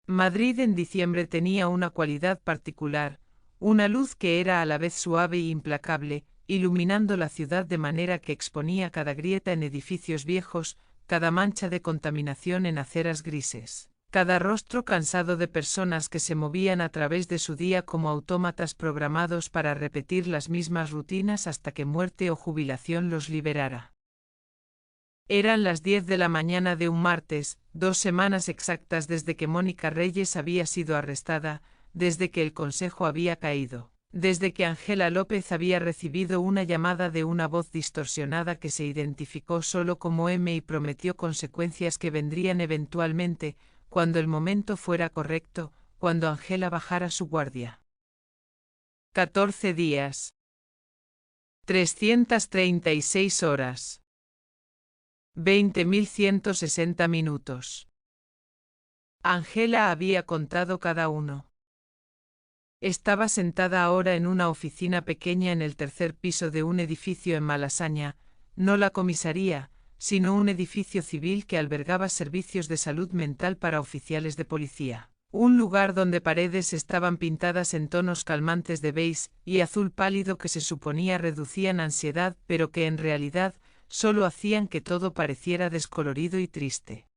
Madrid en diciembre tenía una cualidad particular, una luz que era a la vez suave e implacable, iluminando la ciudad de manera que exponía cada grieta en edificios viejos, cada mancha de contaminación en aceras grises, cada rostro cansado de personas que se movían a través de su día como autómatas programados para repetir las mismas rutinas hasta que muerte o jubilación los liberara. Eran las 10 de la mañana de un martes, 2 semanas exactas desde que Mónica Reyes había sido arrestada, desde que el consejo había caído, desde que Ángela López había recibido una llamada de una voz distorsionada que se identificó solo como M y prometió consecuencias que vendrían eventualmente, cuando el momento fuera correcto, cuando Ángela bajara su guardia. 14 días. 336 horas. 20.160 minutos. Ángela había contado cada uno. Estaba sentada ahora en una oficina pequeña en el tercer piso de un edificio en Malasaña, no la comisaría, sino un edificio civil que albergaba servicios de salud mental para oficiales de policía. Un lugar donde paredes estaban pintadas en tonos calmantes de beige y azul pálido que se suponía reducían ansiedad, pero que en realidad solo hacían que todo pareciera descolorido y triste.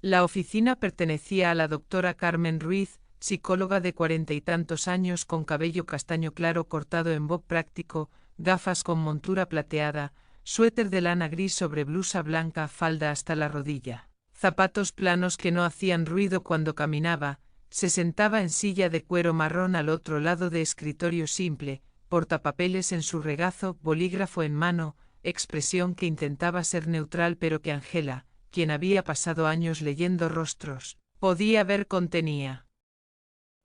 La oficina pertenecía a la doctora Carmen Ruiz, psicóloga de 40 y tantos años con cabello castaño claro cortado en bob práctico, gafas con montura plateada, suéter de lana gris sobre blusa blanca, falda hasta la rodilla, zapatos planos que no hacían ruido cuando caminaba. Se sentaba en silla de cuero marrón al otro lado de escritorio simple, portapapeles en su regazo, bolígrafo en mano, expresión que intentaba ser neutral pero que Ángela, quien había pasado años leyendo rostros, podía ver contenía.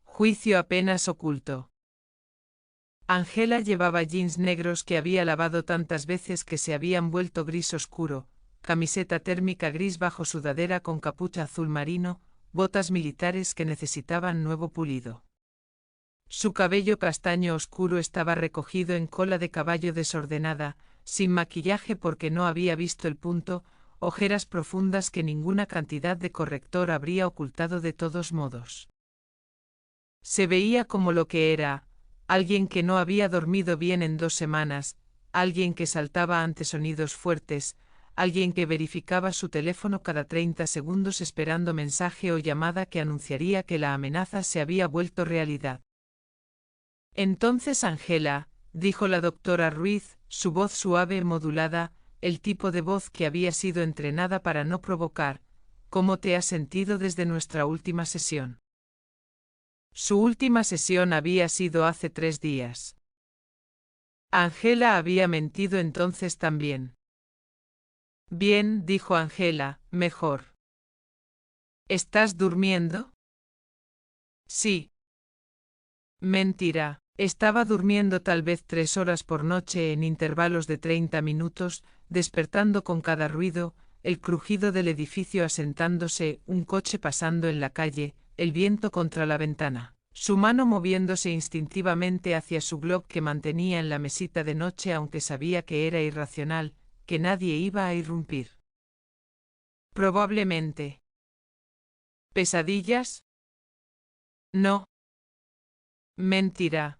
Juicio apenas oculto. Ángela llevaba jeans negros que había lavado tantas veces que se habían vuelto gris oscuro, camiseta térmica gris bajo sudadera con capucha azul marino, botas militares que necesitaban nuevo pulido. Su cabello castaño oscuro estaba recogido en cola de caballo desordenada, sin maquillaje porque no había visto el punto, ojeras profundas que ninguna cantidad de corrector habría ocultado de todos modos. Se veía como lo que era, alguien que no había dormido bien en 2 semanas, alguien que saltaba ante sonidos fuertes, alguien que verificaba su teléfono cada 30 segundos esperando mensaje o llamada que anunciaría que la amenaza se había vuelto realidad. Entonces Ángela, dijo la doctora Ruiz, su voz suave y modulada, el tipo de voz que había sido entrenada para no provocar, ¿cómo te has sentido desde nuestra última sesión? Su última sesión había sido hace 3 días. Ángela había mentido entonces también. Bien, dijo Ángela, mejor. ¿Estás durmiendo? Sí. Mentira. Estaba durmiendo tal vez 3 horas por noche en intervalos de 30 minutos, despertando con cada ruido, el crujido del edificio asentándose, un coche pasando en la calle, el viento contra la ventana, su mano moviéndose instintivamente hacia su glove que mantenía en la mesita de noche aunque sabía que era irracional, que nadie iba a irrumpir. Probablemente. ¿Pesadillas? No. Mentira.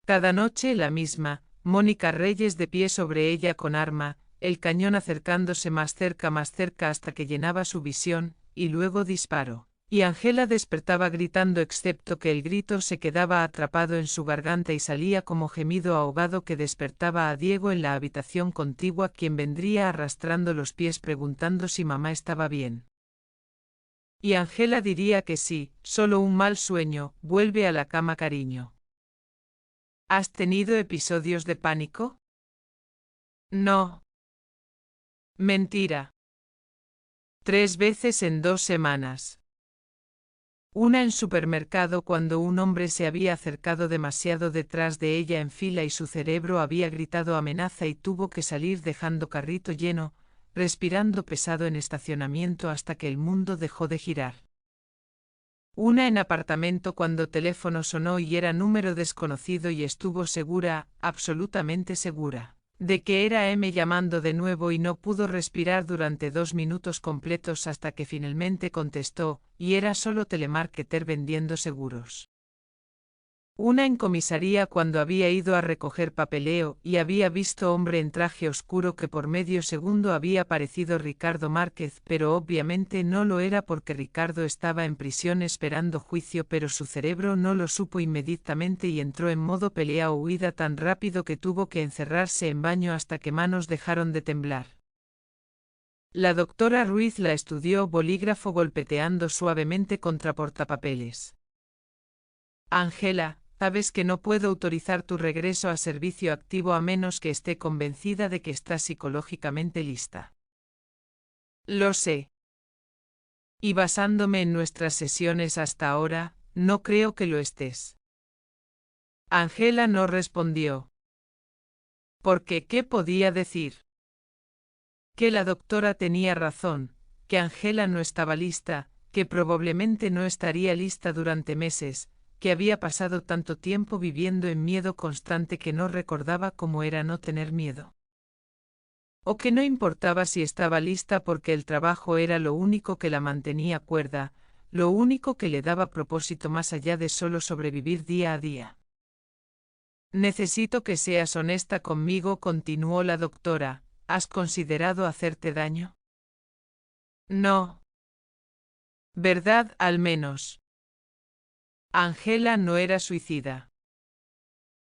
Cada noche la misma, Mónica Reyes de pie sobre ella con arma, el cañón acercándose más cerca hasta que llenaba su visión, y luego disparo. Y Ángela despertaba gritando excepto que el grito se quedaba atrapado en su garganta y salía como gemido ahogado que despertaba a Diego en la habitación contigua quien vendría arrastrando los pies preguntando si mamá estaba bien. Y Ángela diría que sí, solo un mal sueño, vuelve a la cama cariño. ¿Has tenido episodios de pánico? No. Mentira. 3 veces en 2 semanas. Una en supermercado cuando un hombre se había acercado demasiado detrás de ella en fila y su cerebro había gritado amenaza y tuvo que salir dejando carrito lleno, respirando pesado en estacionamiento hasta que el mundo dejó de girar. Una en apartamento cuando teléfono sonó y era número desconocido y estuvo segura, absolutamente segura, De que era M llamando de nuevo y no pudo respirar durante 2 minutos completos hasta que finalmente contestó, y era solo telemarketer vendiendo seguros. Una en comisaría cuando había ido a recoger papeleo y había visto hombre en traje oscuro que por medio segundo había parecido Ricardo Márquez, pero obviamente no lo era porque Ricardo estaba en prisión esperando juicio, pero su cerebro no lo supo inmediatamente y entró en modo pelea o huida tan rápido que tuvo que encerrarse en baño hasta que manos dejaron de temblar. La doctora Ruiz la estudió bolígrafo golpeteando suavemente contra portapapeles. Ángela, sabes que no puedo autorizar tu regreso a servicio activo a menos que esté convencida de que estás psicológicamente lista. Lo sé. Y basándome en nuestras sesiones hasta ahora, no creo que lo estés. Ángela no respondió. Porque ¿qué podía decir? Que la doctora tenía razón, que Ángela no estaba lista, que probablemente no estaría lista durante meses, que había pasado tanto tiempo viviendo en miedo constante que no recordaba cómo era no tener miedo. O que no importaba si estaba lista porque el trabajo era lo único que la mantenía cuerda, lo único que le daba propósito más allá de solo sobrevivir día a día. Necesito que seas honesta conmigo, continuó la doctora. ¿Has considerado hacerte daño? No. ¿Verdad, al menos? Ángela no era suicida.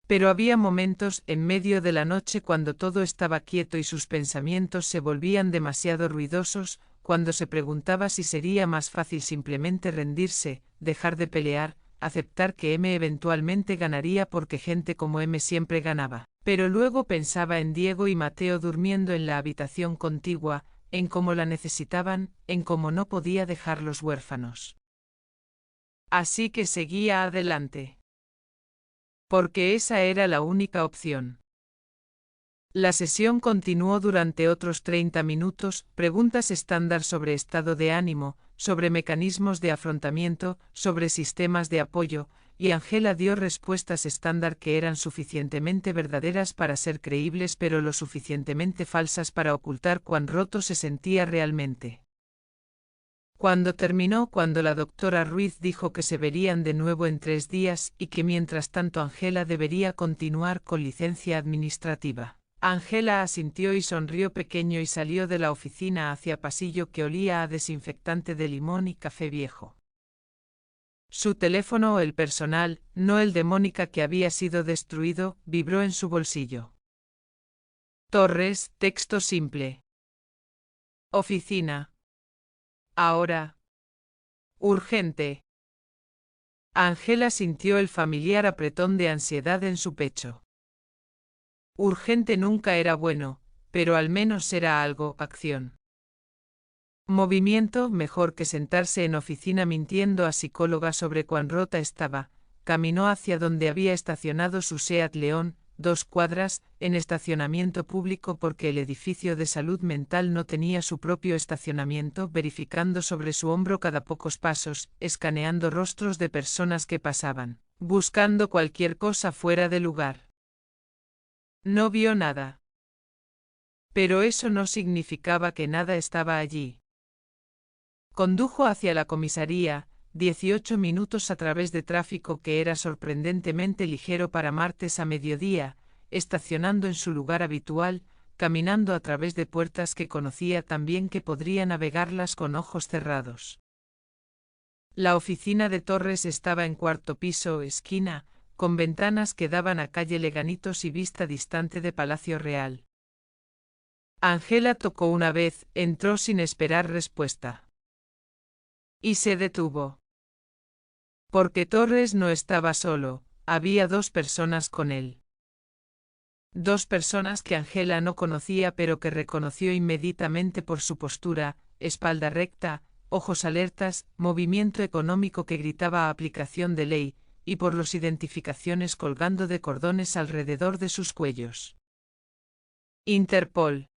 Pero había momentos en medio de la noche cuando todo estaba quieto y sus pensamientos se volvían demasiado ruidosos, cuando se preguntaba si sería más fácil simplemente rendirse, dejar de pelear, aceptar que M eventualmente ganaría porque gente como M siempre ganaba. Pero luego pensaba en Diego y Mateo durmiendo en la habitación contigua, en cómo la necesitaban, en cómo no podía dejarlos huérfanos. Así que seguía adelante. Porque esa era la única opción. La sesión continuó durante otros 30 minutos, preguntas estándar sobre estado de ánimo, sobre mecanismos de afrontamiento, sobre sistemas de apoyo, y Ángela dio respuestas estándar que eran suficientemente verdaderas para ser creíbles pero lo suficientemente falsas para ocultar cuán roto se sentía realmente. Cuando terminó, cuando la doctora Ruiz dijo que se verían de nuevo en 3 días y que mientras tanto Ángela debería continuar con licencia administrativa. Ángela asintió y sonrió pequeño y salió de la oficina hacia pasillo que olía a desinfectante de limón y café viejo. Su teléfono, el personal, no el de Mónica que había sido destruido, vibró en su bolsillo. Torres, texto simple. Oficina. Ahora. Urgente. Ángela sintió el familiar apretón de ansiedad en su pecho. Urgente nunca era bueno, pero al menos era algo, acción. Movimiento, mejor que sentarse en oficina mintiendo a psicóloga sobre cuán rota estaba. Caminó hacia donde había estacionado su Seat León, 2 cuadras, en estacionamiento público porque el edificio de salud mental no tenía su propio estacionamiento, verificando sobre su hombro cada pocos pasos, escaneando rostros de personas que pasaban, buscando cualquier cosa fuera de lugar. No vio nada. Pero eso no significaba que nada estaba allí. Condujo hacia la comisaría, 18 minutos a través de tráfico que era sorprendentemente ligero para martes a mediodía, estacionando en su lugar habitual, caminando a través de puertas que conocía tan bien que podría navegarlas con ojos cerrados. La oficina de Torres estaba en 4º piso, esquina, con ventanas que daban a calle Leganitos y vista distante de Palacio Real. Ángela tocó una vez, entró sin esperar respuesta. Y se detuvo. Porque Torres no estaba solo, había 2 personas con él. 2 personas que Ángela no conocía pero que reconoció inmediatamente por su postura, espalda recta, ojos alertas, movimiento económico que gritaba aplicación de ley, y por las identificaciones colgando de cordones alrededor de sus cuellos. Interpol.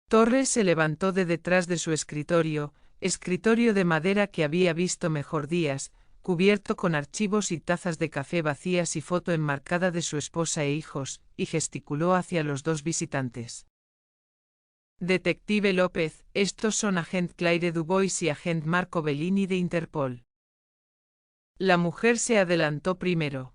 Torres se levantó de detrás de su escritorio de madera que había visto mejor días, cubierto con archivos y tazas de café vacías y foto enmarcada de su esposa e hijos, y gesticuló hacia los dos visitantes. Detective López, estos son agent Claire Dubois y agent Marco Bellini de Interpol. La mujer se adelantó primero.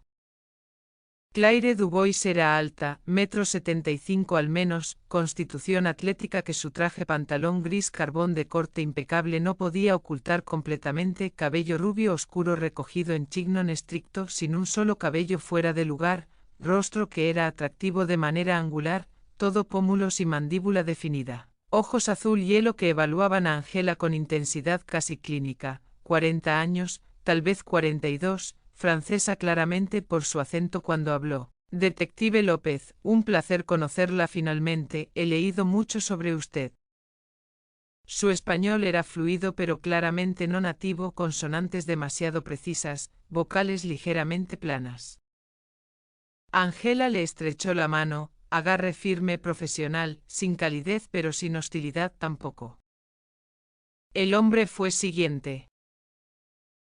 Claire Dubois era alta, 1,75 m al menos, constitución atlética que su traje pantalón gris carbón de corte impecable no podía ocultar completamente, cabello rubio oscuro recogido en chignon estricto sin un solo cabello fuera de lugar, rostro que era atractivo de manera angular, todo pómulos y mandíbula definida, ojos azul hielo que evaluaban a Angela con intensidad casi clínica, 40 años, tal vez 42, francesa claramente por su acento cuando habló. Detective López, un placer conocerla finalmente, he leído mucho sobre usted. Su español era fluido pero claramente no nativo, consonantes demasiado precisas, vocales ligeramente planas. Angela le estrechó la mano, agarre firme profesional, sin calidez pero sin hostilidad tampoco. El hombre fue siguiente.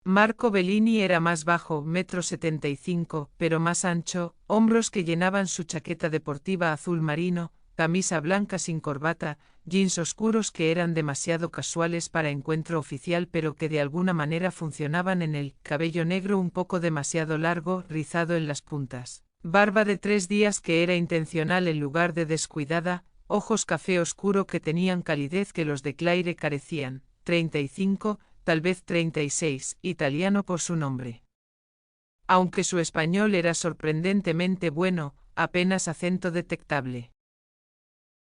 Marco Bellini era más bajo, 1,75 m, pero más ancho, hombros que llenaban su chaqueta deportiva azul marino, camisa blanca sin corbata, jeans oscuros que eran demasiado casuales para encuentro oficial pero que de alguna manera funcionaban en él, cabello negro un poco demasiado largo, rizado en las puntas, barba de 3 días que era intencional en lugar de descuidada, ojos café oscuro que tenían calidez que los de Claire carecían, 35, tal vez 36, italiano por su nombre. Aunque su español era sorprendentemente bueno, apenas acento detectable.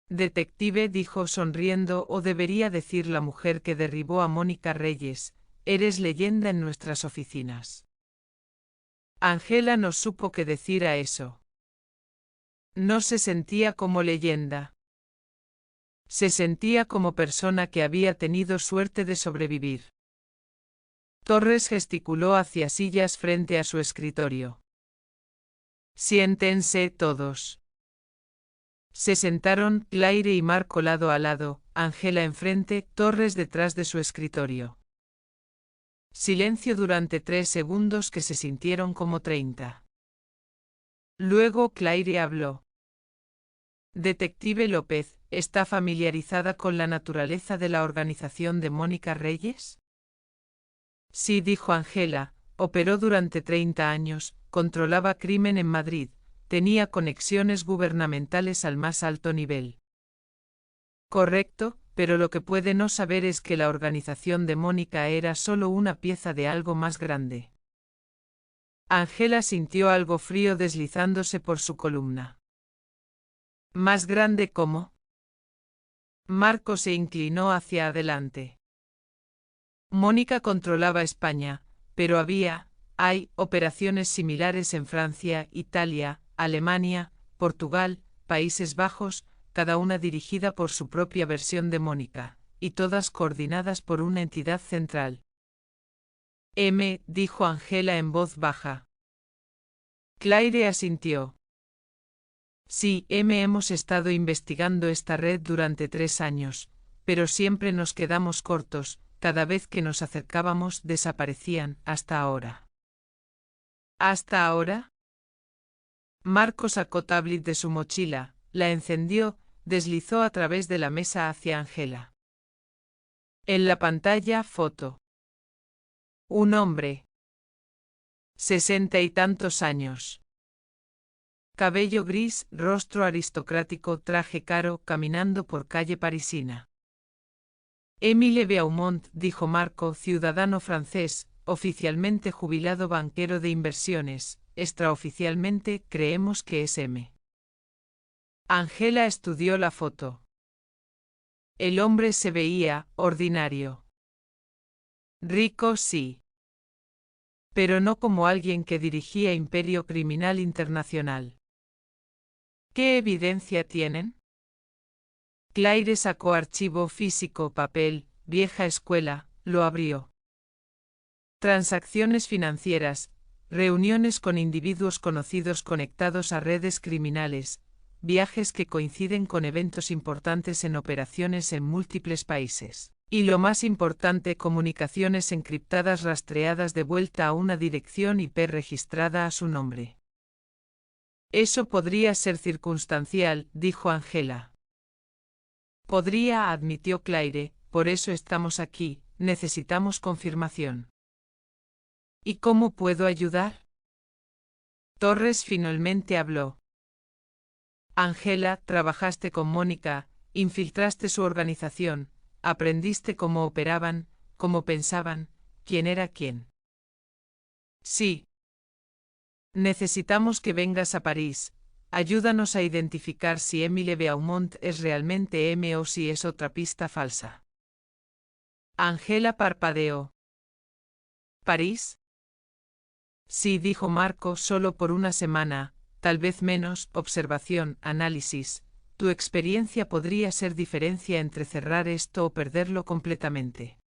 Detective, dijo sonriendo, o debería decir la mujer que derribó a Mónica Reyes, eres leyenda en nuestras oficinas. Angela no supo qué decir a eso. No se sentía como leyenda. Se sentía como persona que había tenido suerte de sobrevivir. Torres gesticuló hacia sillas frente a su escritorio. Siéntense todos. Se sentaron, Claire y Marco lado a lado, Angela enfrente, Torres detrás de su escritorio. Silencio durante 3 segundos que se sintieron como 30. Luego Claire habló. Detective López, ¿está familiarizada con la naturaleza de la organización de Mónica Reyes? Sí, dijo Angela, operó durante 30 años, controlaba crimen en Madrid, tenía conexiones gubernamentales al más alto nivel. Correcto, pero lo que puede no saber es que la organización de Mónica era solo una pieza de algo más grande. Angela sintió algo frío deslizándose por su columna. ¿Más grande cómo? Marco se inclinó hacia adelante. Mónica controlaba España, pero hay operaciones similares en Francia, Italia, Alemania, Portugal, Países Bajos, cada una dirigida por su propia versión de Mónica, y todas coordinadas por una entidad central. Dijo Angela en voz baja. Claire asintió. Sí, hemos estado investigando esta red durante 3 años, pero siempre nos quedamos cortos. Cada vez que nos acercábamos desaparecían, hasta ahora. ¿Hasta ahora? Marco sacó tablet de su mochila, la encendió, deslizó a través de la mesa hacia Angela. En la pantalla, foto. Un hombre. 60 y tantos años. Cabello gris, rostro aristocrático, traje caro, caminando por calle parisina. Émile Beaumont, dijo Marco, ciudadano francés, oficialmente jubilado banquero de inversiones, extraoficialmente creemos que es M. Angela estudió la foto. El hombre se veía ordinario. Rico sí. Pero no como alguien que dirigía imperio criminal internacional. ¿Qué evidencia tienen? Claire sacó archivo físico, papel, vieja escuela, lo abrió. Transacciones financieras, reuniones con individuos conocidos conectados a redes criminales, viajes que coinciden con eventos importantes en operaciones en múltiples países. Y lo más importante, comunicaciones encriptadas rastreadas de vuelta a una dirección IP registrada a su nombre. Eso podría ser circunstancial, dijo Angela. Podría, admitió Claire, por eso estamos aquí, necesitamos confirmación. ¿Y cómo puedo ayudar? Torres finalmente habló. Angela, trabajaste con Mónica, infiltraste su organización, aprendiste cómo operaban, cómo pensaban, quién era quién. Sí. Necesitamos que vengas a París. Ayúdanos a identificar si Émile Beaumont es realmente M o si es otra pista falsa. Angela parpadeó. ¿París? Sí, dijo Marco, solo por una semana, tal vez menos. Observación, análisis. Tu experiencia podría ser diferencia entre cerrar esto o perderlo completamente.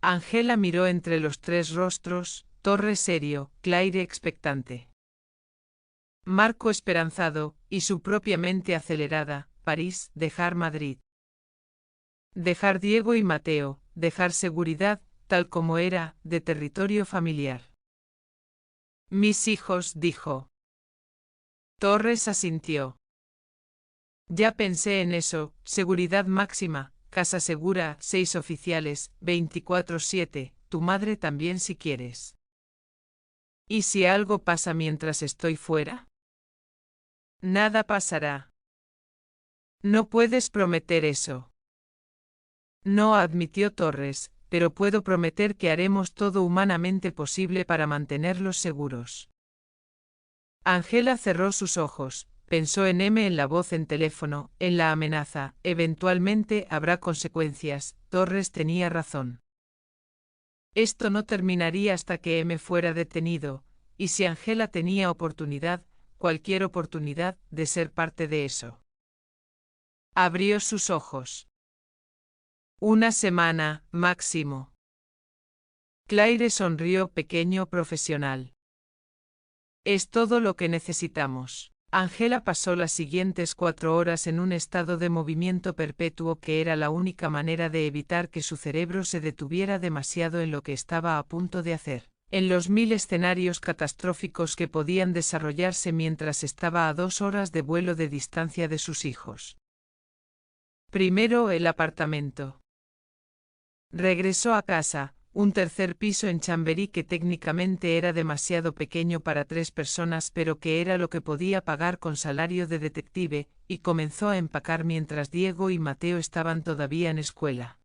Angela miró entre los tres rostros, Torres serio, Claire expectante. Marco esperanzado, y su propia mente acelerada. París, dejar Madrid. Dejar Diego y Mateo, dejar seguridad, tal como era, de territorio familiar. Mis hijos, dijo. Torres asintió. Ya pensé en eso, seguridad máxima, casa segura, 6 oficiales, 24/7, tu madre también si quieres. ¿Y si algo pasa mientras estoy fuera? Nada pasará. No puedes prometer eso. No, admitió Torres, pero puedo prometer que haremos todo humanamente posible para mantenerlos seguros. Angela cerró sus ojos, pensó en M, en la voz en teléfono, en la amenaza, eventualmente habrá consecuencias. Torres tenía razón. Esto no terminaría hasta que M fuera detenido, y si Angela tenía oportunidad, cualquier oportunidad, de ser parte de eso. Abrió sus ojos. Una semana, máximo. Claire sonrió, pequeño profesional. Es todo lo que necesitamos. Angela pasó las siguientes 4 horas en un estado de movimiento perpetuo que era la única manera de evitar que su cerebro se detuviera demasiado en lo que estaba a punto de hacer, en los 1000 escenarios catastróficos que podían desarrollarse mientras estaba a 2 horas de vuelo de distancia de sus hijos. Primero, el apartamento. Regresó a casa, un tercer piso en Chamberí que técnicamente era demasiado pequeño para 3 personas pero que era lo que podía pagar con salario de detective, y comenzó a empacar mientras Diego y Mateo estaban todavía en escuela.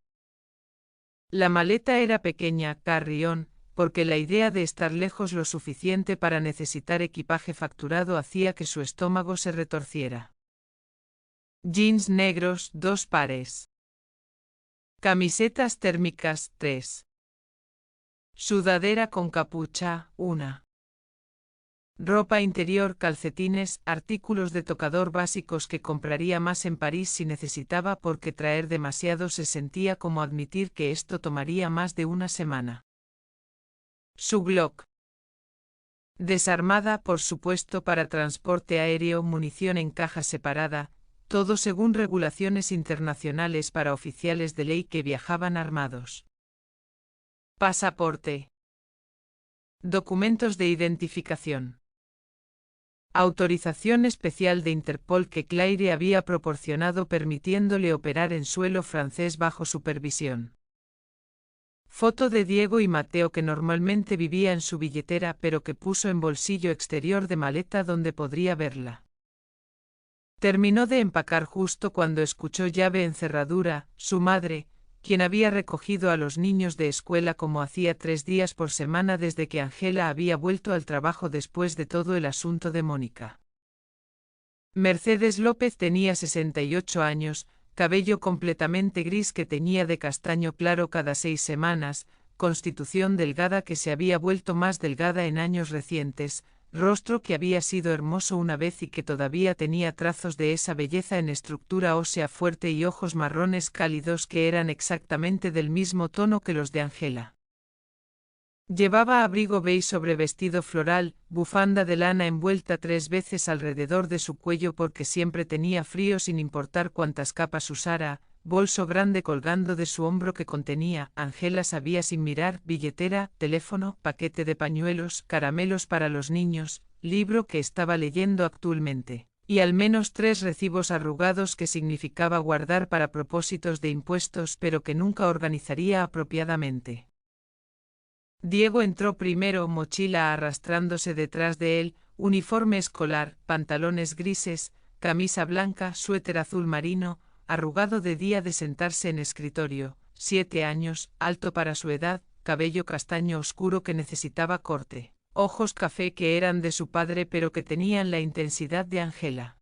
La maleta era pequeña, carrión, porque la idea de estar lejos lo suficiente para necesitar equipaje facturado hacía que su estómago se retorciera. Jeans negros, 2 pares. Camisetas térmicas, 3. Sudadera con capucha, 1. Ropa interior, calcetines, artículos de tocador básicos que compraría más en París si necesitaba porque traer demasiado se sentía como admitir que esto tomaría más de una semana. Su Glock. Desarmada, por supuesto, para transporte aéreo, munición en caja separada, todo según regulaciones internacionales para oficiales de ley que viajaban armados. Pasaporte. Documentos de identificación. Autorización especial de Interpol que Claire había proporcionado permitiéndole operar en suelo francés bajo supervisión. Foto de Diego y Mateo que normalmente vivía en su billetera pero que puso en bolsillo exterior de maleta donde podría verla. Terminó de empacar justo cuando escuchó llave en cerradura. Su madre, quien había recogido a los niños de escuela como hacía 3 días por semana desde que Angela había vuelto al trabajo después de todo el asunto de Mónica. Mercedes López tenía 68 años, cabello completamente gris que teñía de castaño claro cada 6 semanas, constitución delgada que se había vuelto más delgada en años recientes, rostro que había sido hermoso una vez y que todavía tenía trazos de esa belleza en estructura ósea fuerte y ojos marrones cálidos que eran exactamente del mismo tono que los de Angela. Llevaba abrigo beige sobre vestido floral, bufanda de lana envuelta 3 veces alrededor de su cuello porque siempre tenía frío sin importar cuántas capas usara, bolso grande colgando de su hombro que contenía, Ángela sabía sin mirar, billetera, teléfono, paquete de pañuelos, caramelos para los niños, libro que estaba leyendo actualmente, y al menos 3 recibos arrugados que significaba guardar para propósitos de impuestos pero que nunca organizaría apropiadamente. Diego entró primero, mochila arrastrándose detrás de él, uniforme escolar, pantalones grises, camisa blanca, suéter azul marino, arrugado de día de sentarse en escritorio, 7 años, alto para su edad, cabello castaño oscuro que necesitaba corte, ojos café que eran de su padre pero que tenían la intensidad de Ángela.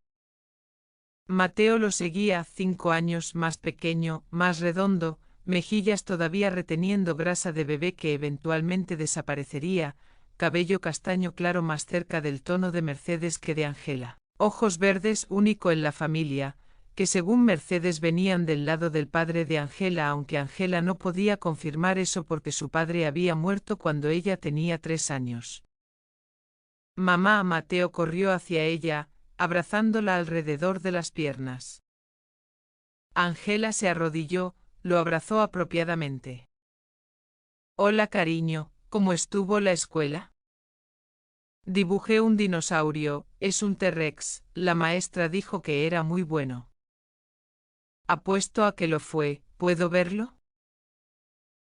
Mateo lo seguía, 5 años más pequeño, más redondo, mejillas todavía reteniendo grasa de bebé que eventualmente desaparecería, cabello castaño claro más cerca del tono de Mercedes que de Ángela, ojos verdes único en la familia, que según Mercedes venían del lado del padre de Ángela, aunque Ángela no podía confirmar eso porque su padre había muerto cuando ella tenía 3 años. Mamá. Mateo corrió hacia ella, abrazándola alrededor de las piernas. Ángela se arrodilló, lo abrazó apropiadamente. Hola cariño, ¿cómo estuvo la escuela? Dibujé un dinosaurio, es un T-Rex, la maestra dijo que era muy bueno. Apuesto a que lo fue, ¿puedo verlo?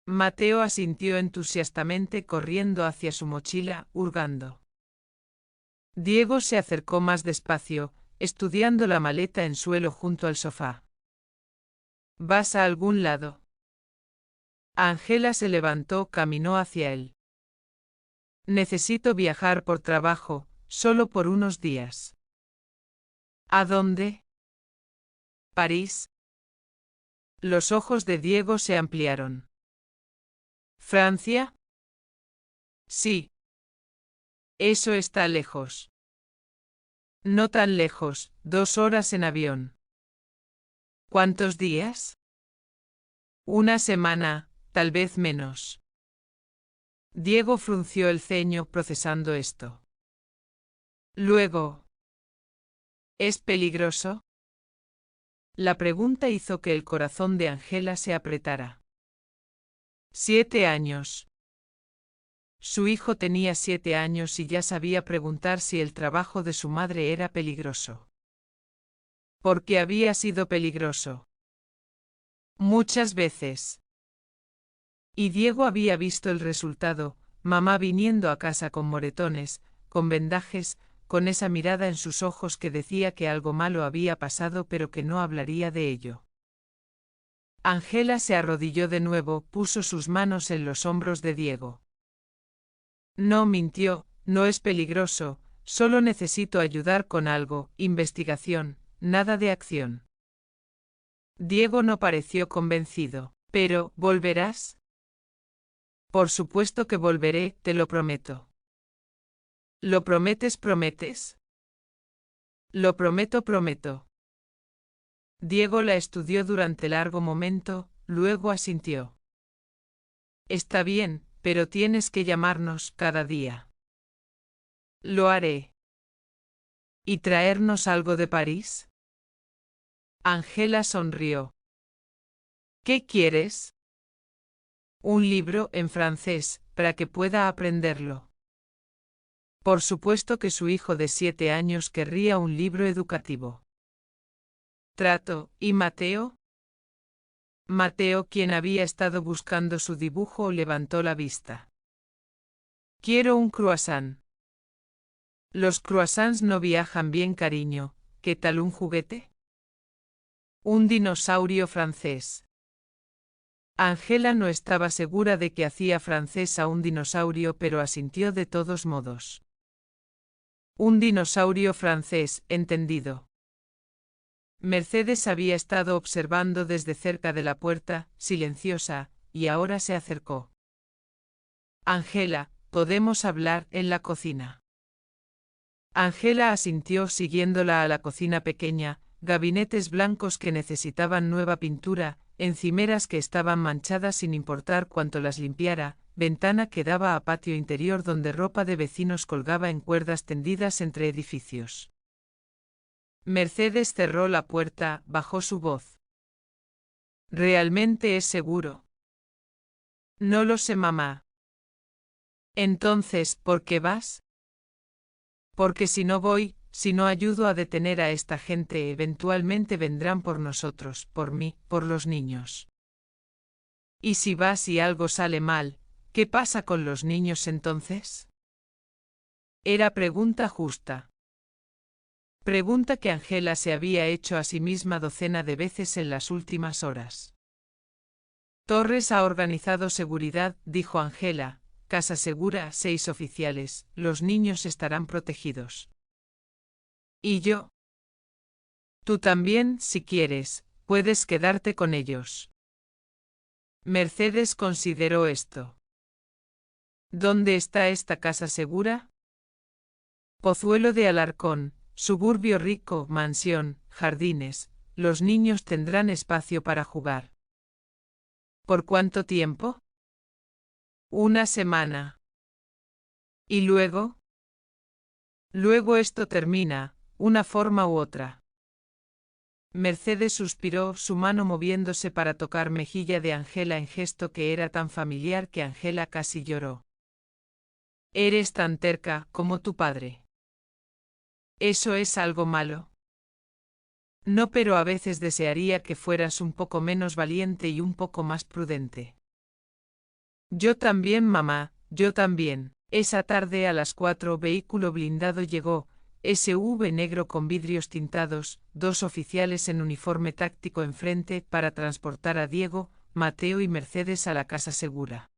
Mateo asintió entusiastamente corriendo hacia su mochila, hurgando. Diego se acercó más despacio, estudiando la maleta en suelo junto al sofá. ¿Vas a algún lado? Ángela se levantó, caminó hacia él. Necesito viajar por trabajo, solo por unos días. ¿A dónde? París. Los ojos de Diego se ampliaron. ¿Francia? Sí. Eso está lejos. No tan lejos, 2 horas en avión. ¿Cuántos días? Una semana, tal vez menos. Diego frunció el ceño procesando esto. Luego. ¿Es peligroso? La pregunta hizo que el corazón de Ángela se apretara. 7 años. Su hijo tenía 7 años y ya sabía preguntar si el trabajo de su madre era peligroso. ¿Por qué había sido peligroso? Muchas veces. Y Diego había visto el resultado, mamá viniendo a casa con moretones, con vendajes, con esa mirada en sus ojos que decía que algo malo había pasado pero que no hablaría de ello. Ángela se arrodilló de nuevo, puso sus manos en los hombros de Diego. No mintió, no es peligroso, solo necesito ayudar con algo, investigación, nada de acción. Diego no pareció convencido. Pero, ¿volverás? Por supuesto que volveré, te lo prometo. ¿Lo prometes, prometes? Lo prometo, prometo. Diego la estudió durante largo momento, luego asintió. Está bien, pero tienes que llamarnos cada día. Lo haré. ¿Y traernos algo de París? Ángela sonrió. ¿Qué quieres? Un libro en francés, para que pueda aprenderlo. Por supuesto que su hijo de 7 años querría un libro educativo. Trato, ¿y Mateo? Mateo, quien había estado buscando su dibujo, levantó la vista. Quiero un croissant. Los croissants no viajan bien, cariño. ¿Qué tal un juguete? Un dinosaurio francés. Ángela no estaba segura de que hacía francés a un dinosaurio, pero asintió de todos modos. Un dinosaurio francés, entendido. Mercedes había estado observando desde cerca de la puerta, silenciosa, y ahora se acercó. Ángela, ¿podemos hablar en la cocina? Ángela asintió siguiéndola a la cocina pequeña, gabinetes blancos que necesitaban nueva pintura, encimeras que estaban manchadas sin importar cuánto las limpiara, ventana que daba a patio interior donde ropa de vecinos colgaba en cuerdas tendidas entre edificios. Mercedes cerró la puerta, bajó su voz. ¿Realmente es seguro? No lo sé, mamá. Entonces, ¿por qué vas? Porque si no voy, si no ayudo a detener a esta gente, eventualmente vendrán por nosotros, por mí, por los niños. Y si vas y algo sale mal, ¿qué pasa con los niños entonces? Era pregunta justa. Pregunta que Angela se había hecho a sí misma docena de veces en las últimas horas. Torres ha organizado seguridad, dijo Angela. Casa segura, 6 oficiales, los niños estarán protegidos. ¿Y yo? Tú también, si quieres, puedes quedarte con ellos. Mercedes consideró esto. ¿Dónde está esta casa segura? Pozuelo de Alarcón, suburbio rico, mansión, jardines, los niños tendrán espacio para jugar. ¿Por cuánto tiempo? Una semana. ¿Y luego? Luego esto termina, una forma u otra. Mercedes suspiró, su mano moviéndose para tocar mejilla de Angela en gesto que era tan familiar que Angela casi lloró. Eres tan terca como tu padre. ¿Eso es algo malo? No, pero a veces desearía que fueras un poco menos valiente y un poco más prudente. Yo también, mamá, yo también. Esa tarde a las 4 vehículo blindado llegó, SUV negro con vidrios tintados, 2 oficiales en uniforme táctico enfrente para transportar a Diego, Mateo y Mercedes a la casa segura.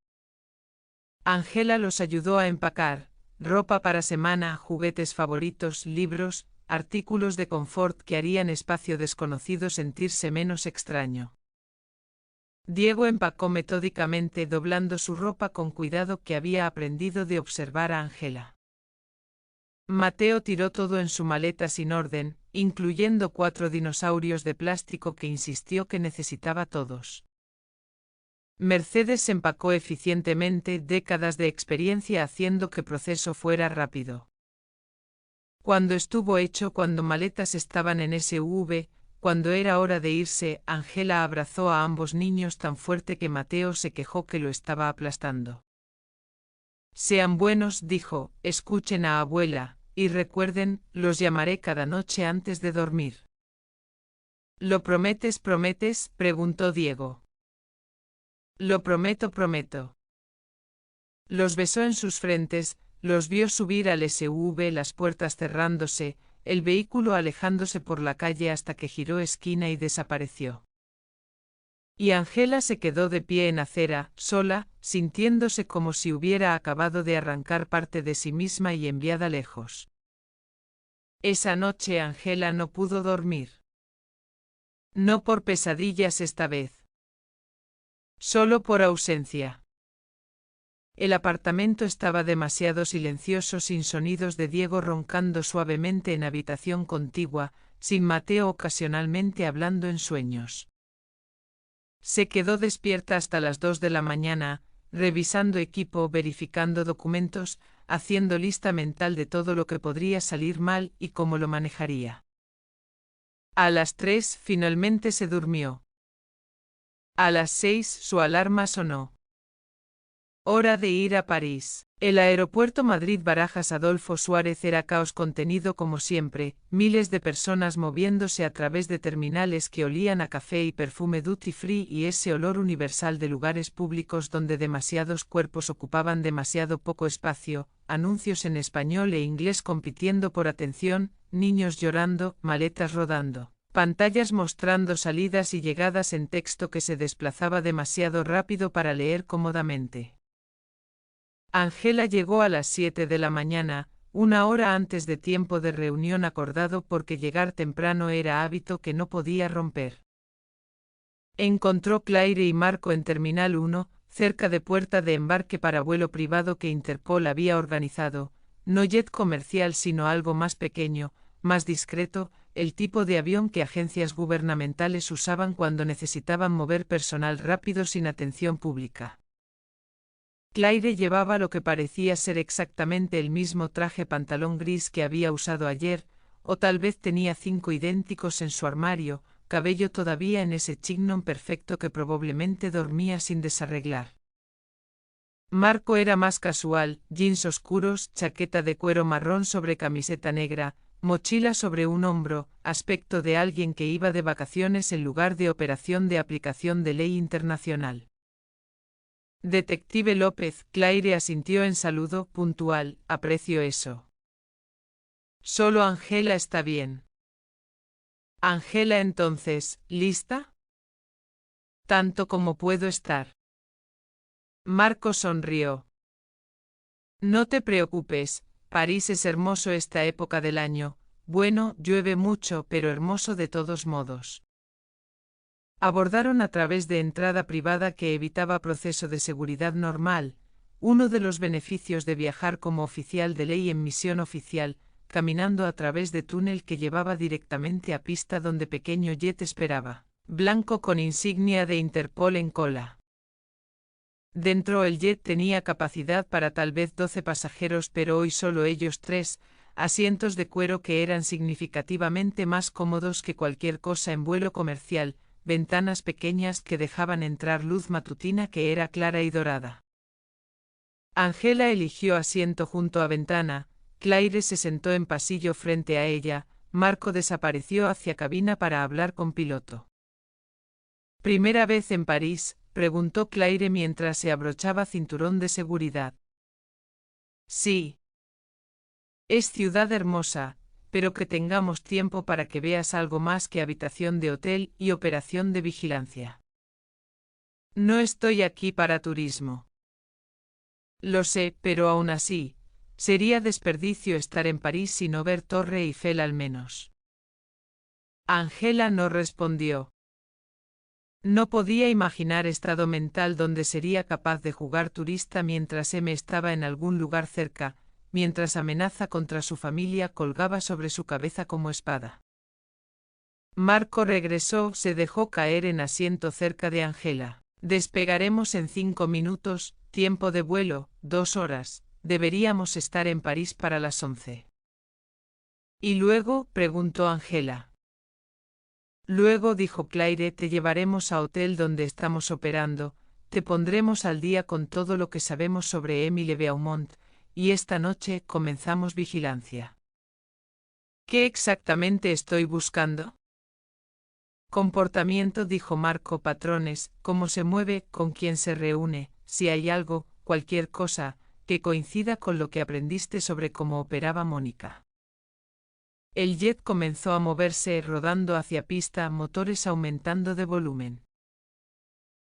Angela los ayudó a empacar, ropa para semana, juguetes favoritos, libros, artículos de confort que harían espacio desconocido sentirse menos extraño. Diego empacó metódicamente doblando su ropa con cuidado que había aprendido de observar a Angela. Mateo tiró todo en su maleta sin orden, incluyendo 4 dinosaurios de plástico que insistió que necesitaba todos. Mercedes empacó eficientemente, décadas de experiencia haciendo que el proceso fuera rápido. Cuando estuvo hecho, cuando maletas estaban en SUV, cuando era hora de irse, Angela abrazó a ambos niños tan fuerte que Mateo se quejó que lo estaba aplastando. Sean buenos, dijo, escuchen a abuela, y recuerden, los llamaré cada noche antes de dormir. ¿Lo prometes, prometes? Preguntó Diego. Lo prometo, prometo. Los besó en sus frentes, los vio subir al SUV, las puertas cerrándose, el vehículo alejándose por la calle hasta que giró esquina y desapareció. Y Angela se quedó de pie en acera, sola, sintiéndose como si hubiera acabado de arrancar parte de sí misma y enviada lejos. Esa noche Angela no pudo dormir. No por pesadillas esta vez. Solo por ausencia. El apartamento estaba demasiado silencioso, sin sonidos de Diego roncando suavemente en habitación contigua, sin Mateo ocasionalmente hablando en sueños. Se quedó despierta hasta las 2 de la mañana, revisando equipo, verificando documentos, haciendo lista mental de todo lo que podría salir mal y cómo lo manejaría. A las 3 finalmente se durmió. A las 6 su alarma sonó. Hora de ir a París. El aeropuerto Madrid-Barajas Adolfo Suárez era caos contenido como siempre, miles de personas moviéndose a través de terminales que olían a café y perfume duty free y ese olor universal de lugares públicos donde demasiados cuerpos ocupaban demasiado poco espacio, anuncios en español e inglés compitiendo por atención, niños llorando, maletas rodando. Pantallas mostrando salidas y llegadas en texto que se desplazaba demasiado rápido para leer cómodamente. Angela llegó a las 7 de la mañana, una hora antes de tiempo de reunión acordado porque llegar temprano era hábito que no podía romper. Encontró Claire y Marco en Terminal 1, cerca de puerta de embarque para vuelo privado que Interpol había organizado, no jet comercial sino algo más pequeño, más discreto, el tipo de avión que agencias gubernamentales usaban cuando necesitaban mover personal rápido sin atención pública. Claire llevaba lo que parecía ser exactamente el mismo traje pantalón gris que había usado ayer, o tal vez tenía 5 idénticos en su armario, cabello todavía en ese chignon perfecto que probablemente dormía sin desarreglar. Marco era más casual, jeans oscuros, chaqueta de cuero marrón sobre camiseta negra, mochila sobre un hombro, aspecto de alguien que iba de vacaciones en lugar de operación de aplicación de ley internacional. Detective López, Claire asintió en saludo puntual, aprecio eso. Solo Angela está bien. Angela entonces, ¿lista? Tanto como puedo estar. Marco sonrió. No te preocupes, París es hermoso esta época del año, bueno, llueve mucho pero hermoso de todos modos. Abordaron a través de entrada privada que evitaba proceso de seguridad normal, uno de los beneficios de viajar como oficial de ley en misión oficial, caminando a través de túnel que llevaba directamente a pista donde pequeño jet esperaba, blanco con insignia de Interpol en cola. Dentro el jet tenía capacidad para tal vez 12 pasajeros pero hoy solo ellos 3, asientos de cuero que eran significativamente más cómodos que cualquier cosa en vuelo comercial, ventanas pequeñas que dejaban entrar luz matutina que era clara y dorada. Angela eligió asiento junto a ventana, Claire se sentó en pasillo frente a ella, Marco desapareció hacia cabina para hablar con piloto. ¿Primera vez en París?, preguntó Claire mientras se abrochaba cinturón de seguridad. Sí. Es ciudad hermosa, pero que tengamos tiempo para que veas algo más que habitación de hotel y operación de vigilancia. No estoy aquí para turismo. Lo sé, pero aún así, sería desperdicio estar en París sin no ver Torre Eiffel al menos. Angela no respondió. No podía imaginar estado mental donde sería capaz de jugar turista mientras M estaba en algún lugar cerca, mientras amenaza contra su familia colgaba sobre su cabeza como espada. Marco regresó, se dejó caer en asiento cerca de Angela. Despegaremos en 5 minutos, tiempo de vuelo, 2 horas, deberíamos estar en París para las 11. ¿Y luego?, preguntó Angela. Luego, dijo Claire, te llevaremos a hotel donde estamos operando, te pondremos al día con todo lo que sabemos sobre Émile Beaumont, y esta noche comenzamos vigilancia. ¿Qué exactamente estoy buscando? Comportamiento, dijo Marco, patrones, cómo se mueve, con quién se reúne, si hay algo, cualquier cosa, que coincida con lo que aprendiste sobre cómo operaba Mónica. El jet comenzó a moverse, rodando hacia pista, motores aumentando de volumen.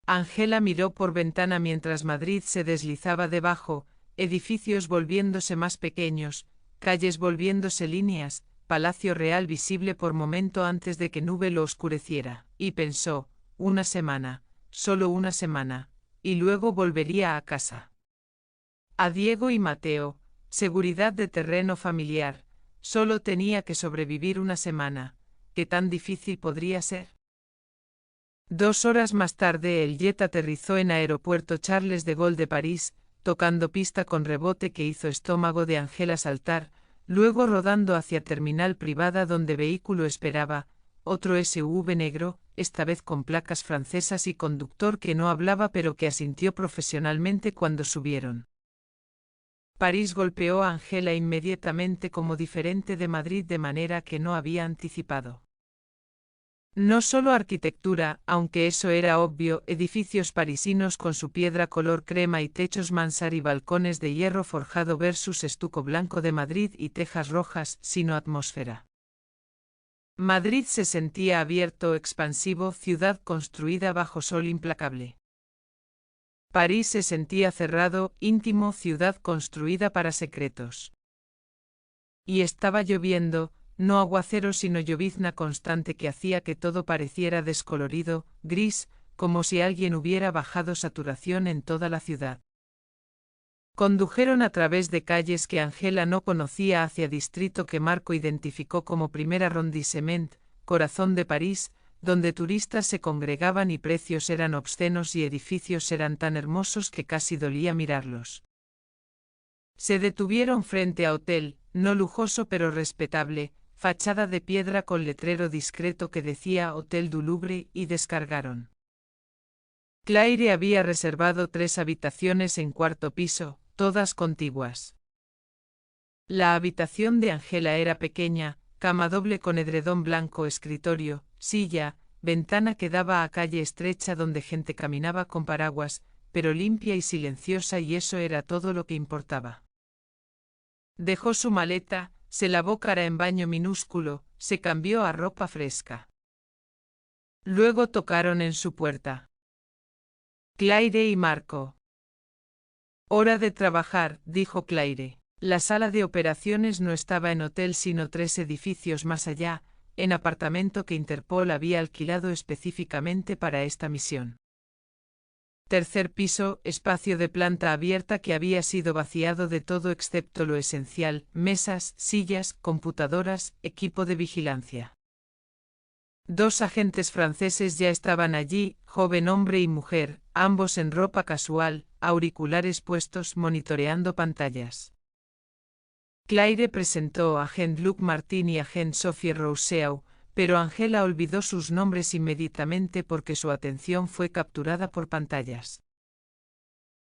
Angela miró por ventana mientras Madrid se deslizaba debajo, edificios volviéndose más pequeños, calles volviéndose líneas, Palacio Real visible por momento antes de que nube lo oscureciera, y pensó, una semana, solo una semana, y luego volvería a casa. A Diego y Mateo, seguridad de terreno familiar. Solo tenía que sobrevivir una semana. ¿Qué tan difícil podría ser? 2 horas más tarde el jet aterrizó en Aeropuerto Charles de Gaulle de París, tocando pista con rebote que hizo estómago de Angela saltar, luego rodando hacia terminal privada donde vehículo esperaba, otro SUV negro, esta vez con placas francesas y conductor que no hablaba pero que asintió profesionalmente cuando subieron. París golpeó a Angela inmediatamente como diferente de Madrid de manera que no había anticipado. No solo arquitectura, aunque eso era obvio, edificios parisinos con su piedra color crema y techos mansard y balcones de hierro forjado versus estuco blanco de Madrid y tejas rojas, sino atmósfera. Madrid se sentía abierto, expansivo, ciudad construida bajo sol implacable. París se sentía cerrado, íntimo, ciudad construida para secretos. Y estaba lloviendo, no aguacero sino llovizna constante que hacía que todo pareciera descolorido, gris, como si alguien hubiera bajado saturación en toda la ciudad. Condujeron a través de calles que Angela no conocía hacia distrito que Marco identificó como Primer Arrondissement, corazón de París, donde turistas se congregaban y precios eran obscenos y edificios eran tan hermosos que casi dolía mirarlos. Se detuvieron frente a hotel, no lujoso pero respetable, fachada de piedra con letrero discreto que decía Hotel du Louvre, y descargaron. Claire había reservado 3 habitaciones en cuarto piso, todas contiguas. La habitación de Angela era pequeña, cama doble con edredón blanco, escritorio, silla, ventana que daba a calle estrecha donde gente caminaba con paraguas, pero limpia y silenciosa, y eso era todo lo que importaba. Dejó su maleta, se lavó cara en baño minúsculo, se cambió a ropa fresca. Luego tocaron en su puerta. Claire y Marco. Hora de trabajar, dijo Claire. La sala de operaciones no estaba en hotel sino 3 edificios más allá, en apartamento que Interpol había alquilado específicamente para esta misión. Tercer piso, espacio de planta abierta que había sido vaciado de todo excepto lo esencial: mesas, sillas, computadoras, equipo de vigilancia. 2 agentes franceses ya estaban allí, joven hombre y mujer, ambos en ropa casual, auriculares puestos, monitoreando pantallas. Claire presentó a agent Luc Martin y agent Sophie Rousseau, pero Angela olvidó sus nombres inmediatamente porque su atención fue capturada por pantallas.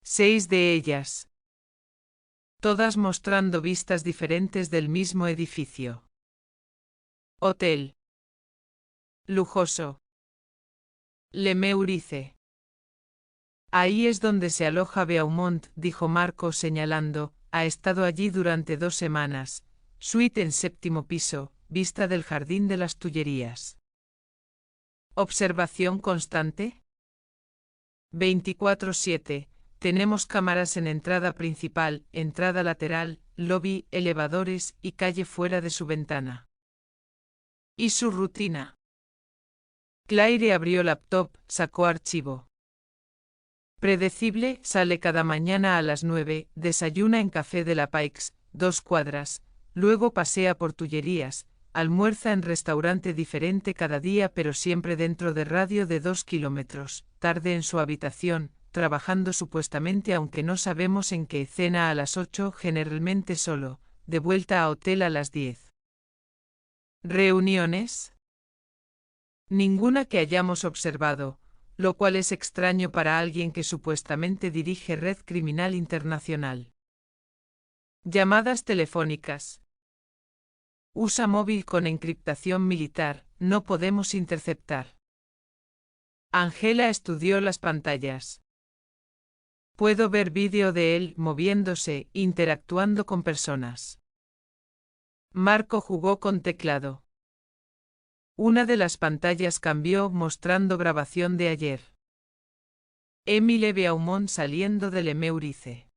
6 de ellas. Todas mostrando vistas diferentes del mismo edificio. Hotel. Lujoso. Le Meurice. Ahí es donde se aloja Beaumont, dijo Marco señalando. Ha estado allí durante 2 semanas. Suite en 7º piso, vista del jardín de las Tullerías. ¿Observación constante? 24/7. Tenemos cámaras en entrada principal, entrada lateral, lobby, elevadores y calle fuera de su ventana. ¿Y su rutina? Claire abrió laptop, sacó archivo. Predecible, sale cada mañana a las 9, desayuna en Café de la Paix, 2 cuadras, luego pasea por Tullerías, almuerza en restaurante diferente cada día pero siempre dentro de radio de 2 kilómetros, tarde en su habitación, trabajando supuestamente aunque no sabemos en qué, cena a las 8 generalmente solo, de vuelta a hotel a las 10. ¿Reuniones? Ninguna que hayamos observado, lo cual es extraño para alguien que supuestamente dirige red criminal internacional. Llamadas telefónicas. Usa móvil con encriptación militar, no podemos interceptar. Angela estudió las pantallas. Puedo ver vídeo de él moviéndose, interactuando con personas. Marco jugó con teclado. Una de las pantallas cambió mostrando grabación de ayer. Émile Beaumont saliendo de Le Meurice.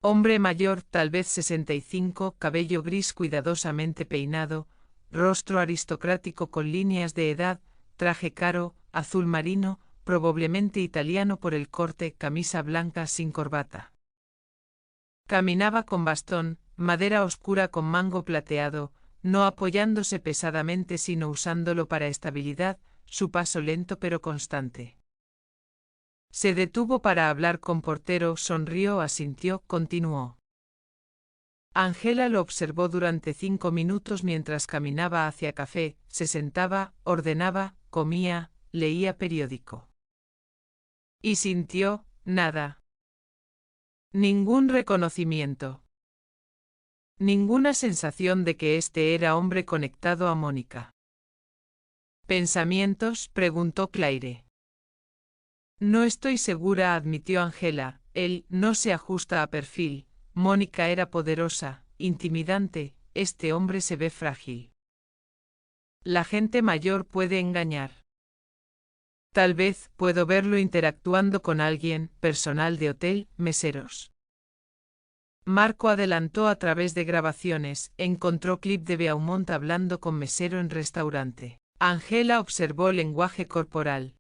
Hombre mayor, tal vez 65, cabello gris cuidadosamente peinado, rostro aristocrático con líneas de edad, traje caro, azul marino, probablemente italiano por el corte, camisa blanca sin corbata. Caminaba con bastón, madera oscura con mango plateado, no apoyándose pesadamente sino usándolo para estabilidad, su paso lento pero constante. Se detuvo para hablar con portero, sonrió, asintió, continuó. Angela lo observó durante 5 minutos mientras caminaba hacia café, se sentaba, ordenaba, comía, leía periódico. Y sintió, nada. Ningún reconocimiento. Ninguna sensación de que este era hombre conectado a Mónica. ¿Pensamientos?, preguntó Claire. No estoy segura, admitió Angela, él no se ajusta a perfil. Mónica era poderosa, intimidante, este hombre se ve frágil. La gente mayor puede engañar. Tal vez puedo verlo interactuando con alguien, personal de hotel, meseros. Marco adelantó a través de grabaciones, encontró clip de Beaumont hablando con mesero en restaurante. Angela observó lenguaje corporal.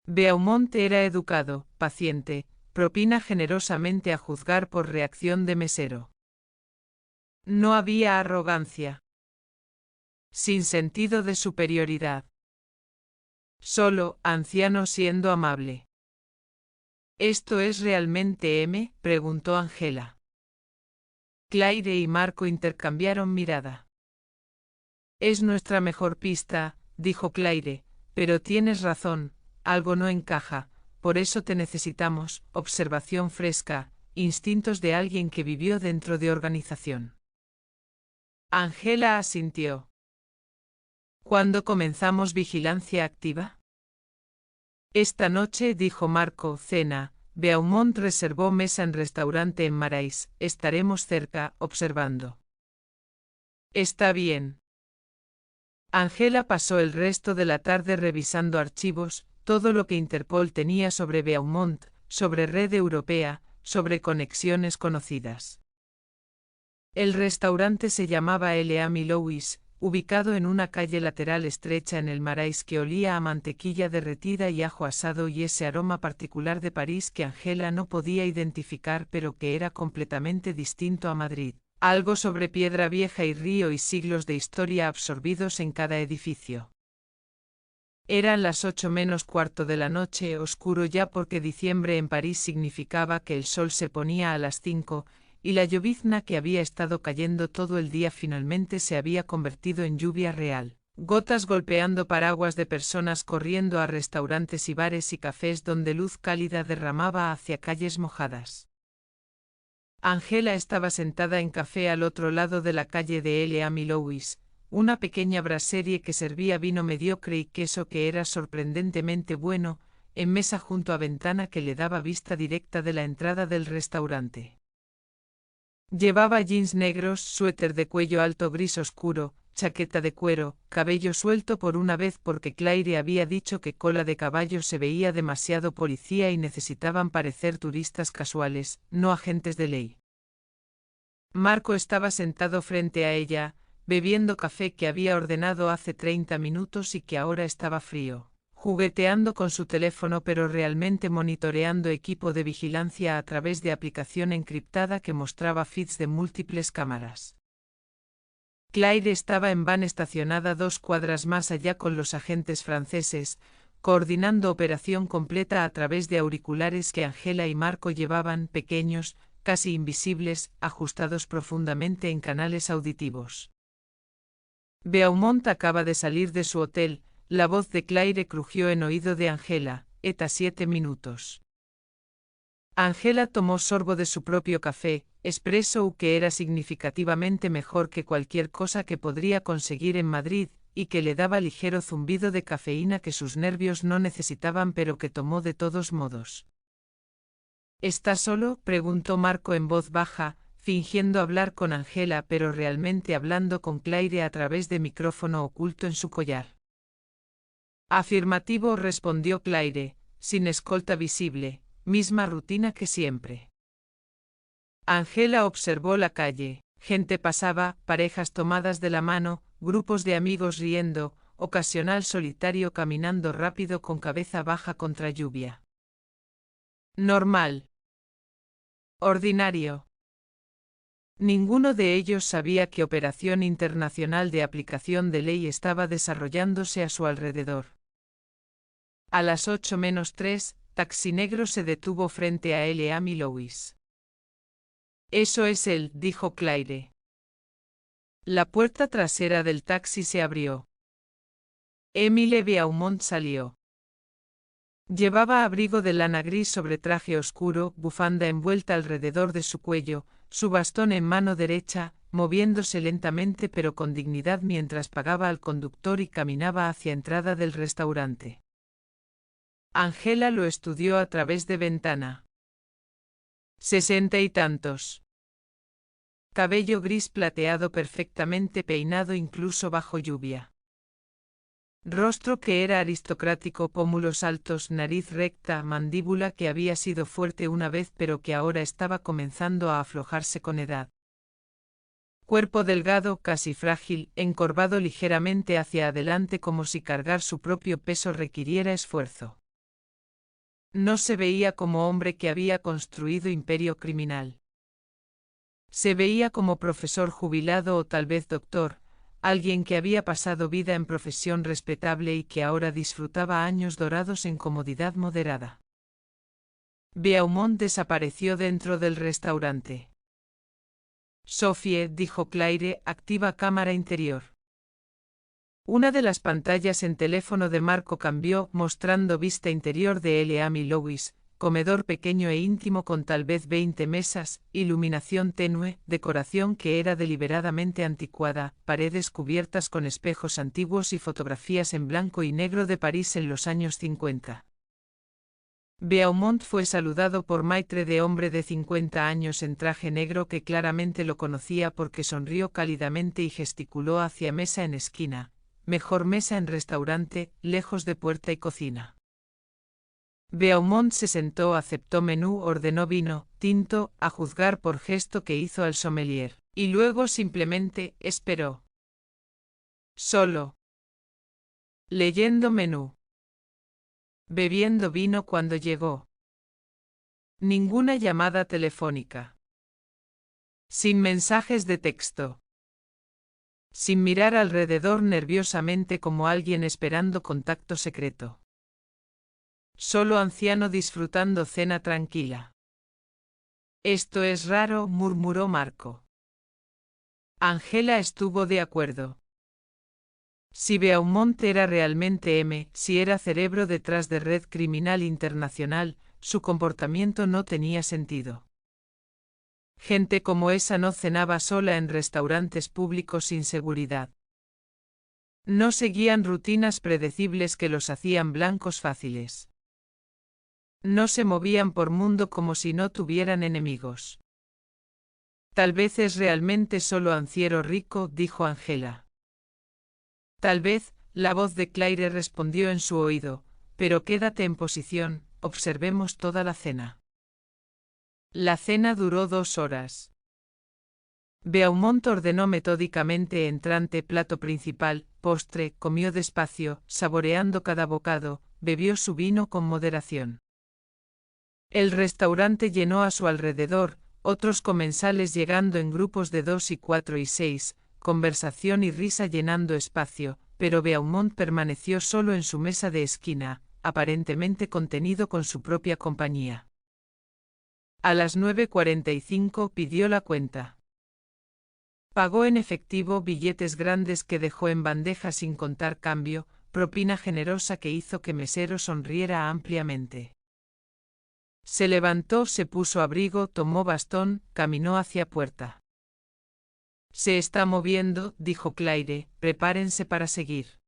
Beaumont era educado, paciente, propina generosamente a juzgar por reacción de mesero. No había arrogancia. Sin sentido de superioridad. Solo, anciano siendo amable. ¿Esto es realmente M?, preguntó Angela. Claire y Marco intercambiaron mirada. Es nuestra mejor pista, dijo Claire, pero tienes razón, algo no encaja, por eso te necesitamos, observación fresca, instintos de alguien que vivió dentro de organización. Angela asintió. ¿Cuándo comenzamos vigilancia activa? Esta noche, dijo Marco, cena. Beaumont reservó mesa en restaurante en Marais. Estaremos cerca, observando. Está bien. Angela pasó el resto de la tarde revisando archivos, todo lo que Interpol tenía sobre Beaumont, sobre Red Europea, sobre conexiones conocidas. El restaurante se llamaba L.A. Louis, ubicado en una calle lateral estrecha en el Marais que olía a mantequilla derretida y ajo asado y ese aroma particular de París que Angela no podía identificar pero que era completamente distinto a Madrid. Algo sobre piedra vieja y río y siglos de historia absorbidos en cada edificio. Eran las 8 menos cuarto de la noche, oscuro ya porque diciembre en París significaba que el sol se ponía a las 5, y la llovizna que había estado cayendo todo el día finalmente se había convertido en lluvia real. Gotas golpeando paraguas de personas corriendo a restaurantes y bares y cafés donde luz cálida derramaba hacia calles mojadas. Angela estaba sentada en café al otro lado de la calle de L.A. Louis, una pequeña brasserie que servía vino mediocre y queso que era sorprendentemente bueno, en mesa junto a ventana que le daba vista directa de la entrada del restaurante. Llevaba jeans negros, suéter de cuello alto gris oscuro, chaqueta de cuero, cabello suelto por una vez porque Claire había dicho que Cola de Caballo se veía demasiado policía y necesitaban parecer turistas casuales, no agentes de ley. Marco estaba sentado frente a ella, bebiendo café que había ordenado hace 30 minutos y que ahora estaba frío, jugueteando con su teléfono pero realmente monitoreando equipo de vigilancia a través de aplicación encriptada que mostraba feeds de múltiples cámaras. Claire estaba en van estacionada 2 cuadras más allá con los agentes franceses, coordinando operación completa a través de auriculares que Angela y Marco llevaban, pequeños, casi invisibles, ajustados profundamente en canales auditivos. Beaumont acaba de salir de su hotel, la voz de Claire crujió en oído de Angela, eta 7 minutos. Angela tomó sorbo de su propio café, espresso que era significativamente mejor que cualquier cosa que podría conseguir en Madrid, y que le daba ligero zumbido de cafeína que sus nervios no necesitaban pero que tomó de todos modos. ¿Está solo?, preguntó Marco en voz baja, fingiendo hablar con Angela pero realmente hablando con Claire a través de micrófono oculto en su collar. Afirmativo, respondió Claire, sin escolta visible, misma rutina que siempre. Angela observó la calle, gente pasaba, parejas tomadas de la mano, grupos de amigos riendo, ocasional solitario caminando rápido con cabeza baja contra lluvia. Normal. Ordinario. Ninguno de ellos sabía qué operación internacional de aplicación de ley estaba desarrollándose a su alrededor. A las 8 menos 3, taxi negro se detuvo frente a L.A. Louis. Eso es él, dijo Claire. La puerta trasera del taxi se abrió. Émile Beaumont salió. Llevaba abrigo de lana gris sobre traje oscuro, bufanda envuelta alrededor de su cuello, su bastón en mano derecha, moviéndose lentamente pero con dignidad mientras pagaba al conductor y caminaba hacia entrada del restaurante. Angela lo estudió a través de ventana. 60 y tantos. Cabello gris plateado perfectamente peinado incluso bajo lluvia. Rostro que era aristocrático, pómulos altos, nariz recta, mandíbula que había sido fuerte una vez pero que ahora estaba comenzando a aflojarse con edad. Cuerpo delgado, casi frágil, encorvado ligeramente hacia adelante como si cargar su propio peso requiriera esfuerzo. No se veía como hombre que había construido imperio criminal. Se veía como profesor jubilado o tal vez doctor, alguien que había pasado vida en profesión respetable y que ahora disfrutaba años dorados en comodidad moderada. Beaumont desapareció dentro del restaurante. Sophie, dijo Claire, activa cámara interior. Una de las pantallas en teléfono de Marco cambió, mostrando vista interior de L.A.M. Lewis, comedor pequeño e íntimo con tal vez 20 mesas, iluminación tenue, decoración que era deliberadamente anticuada, paredes cubiertas con espejos antiguos y fotografías en blanco y negro de París en los años 50. Beaumont fue saludado por Maitre de hombre de 50 años en traje negro que claramente lo conocía porque sonrió cálidamente y gesticuló hacia mesa en esquina, mejor mesa en restaurante, lejos de puerta y cocina. Beaumont se sentó, aceptó menú, ordenó vino, tinto, a juzgar por gesto que hizo al sommelier, y luego simplemente esperó. Solo. Leyendo menú. Bebiendo vino cuando llegó. Ninguna llamada telefónica. Sin mensajes de texto. Sin mirar alrededor nerviosamente como alguien esperando contacto secreto. Solo anciano disfrutando cena tranquila. Esto es raro, murmuró Marco. Angela estuvo de acuerdo. Si Beaumont era realmente M, si era cerebro detrás de red criminal internacional, su comportamiento no tenía sentido. Gente como esa no cenaba sola en restaurantes públicos sin seguridad. No seguían rutinas predecibles que los hacían blancos fáciles. No se movían por mundo como si no tuvieran enemigos. Tal vez es realmente solo anciero rico, dijo Angela. Tal vez, la voz de Claire respondió en su oído, pero quédate en posición, observemos toda la cena. La cena duró 2 horas. Beaumont ordenó metódicamente entrante, plato principal, postre, comió despacio, saboreando cada bocado, bebió su vino con moderación. El restaurante llenó a su alrededor, otros comensales llegando en grupos de 2 y 4 y 6, conversación y risa llenando espacio, pero Beaumont permaneció solo en su mesa de esquina, aparentemente contenido con su propia compañía. A las 9:45 pidió la cuenta. Pagó en efectivo billetes grandes que dejó en bandeja sin contar cambio, propina generosa que hizo que Mesero sonriera ampliamente. Se levantó, se puso abrigo, tomó bastón, caminó hacia puerta. Se está moviendo, dijo Claire, prepárense para seguir.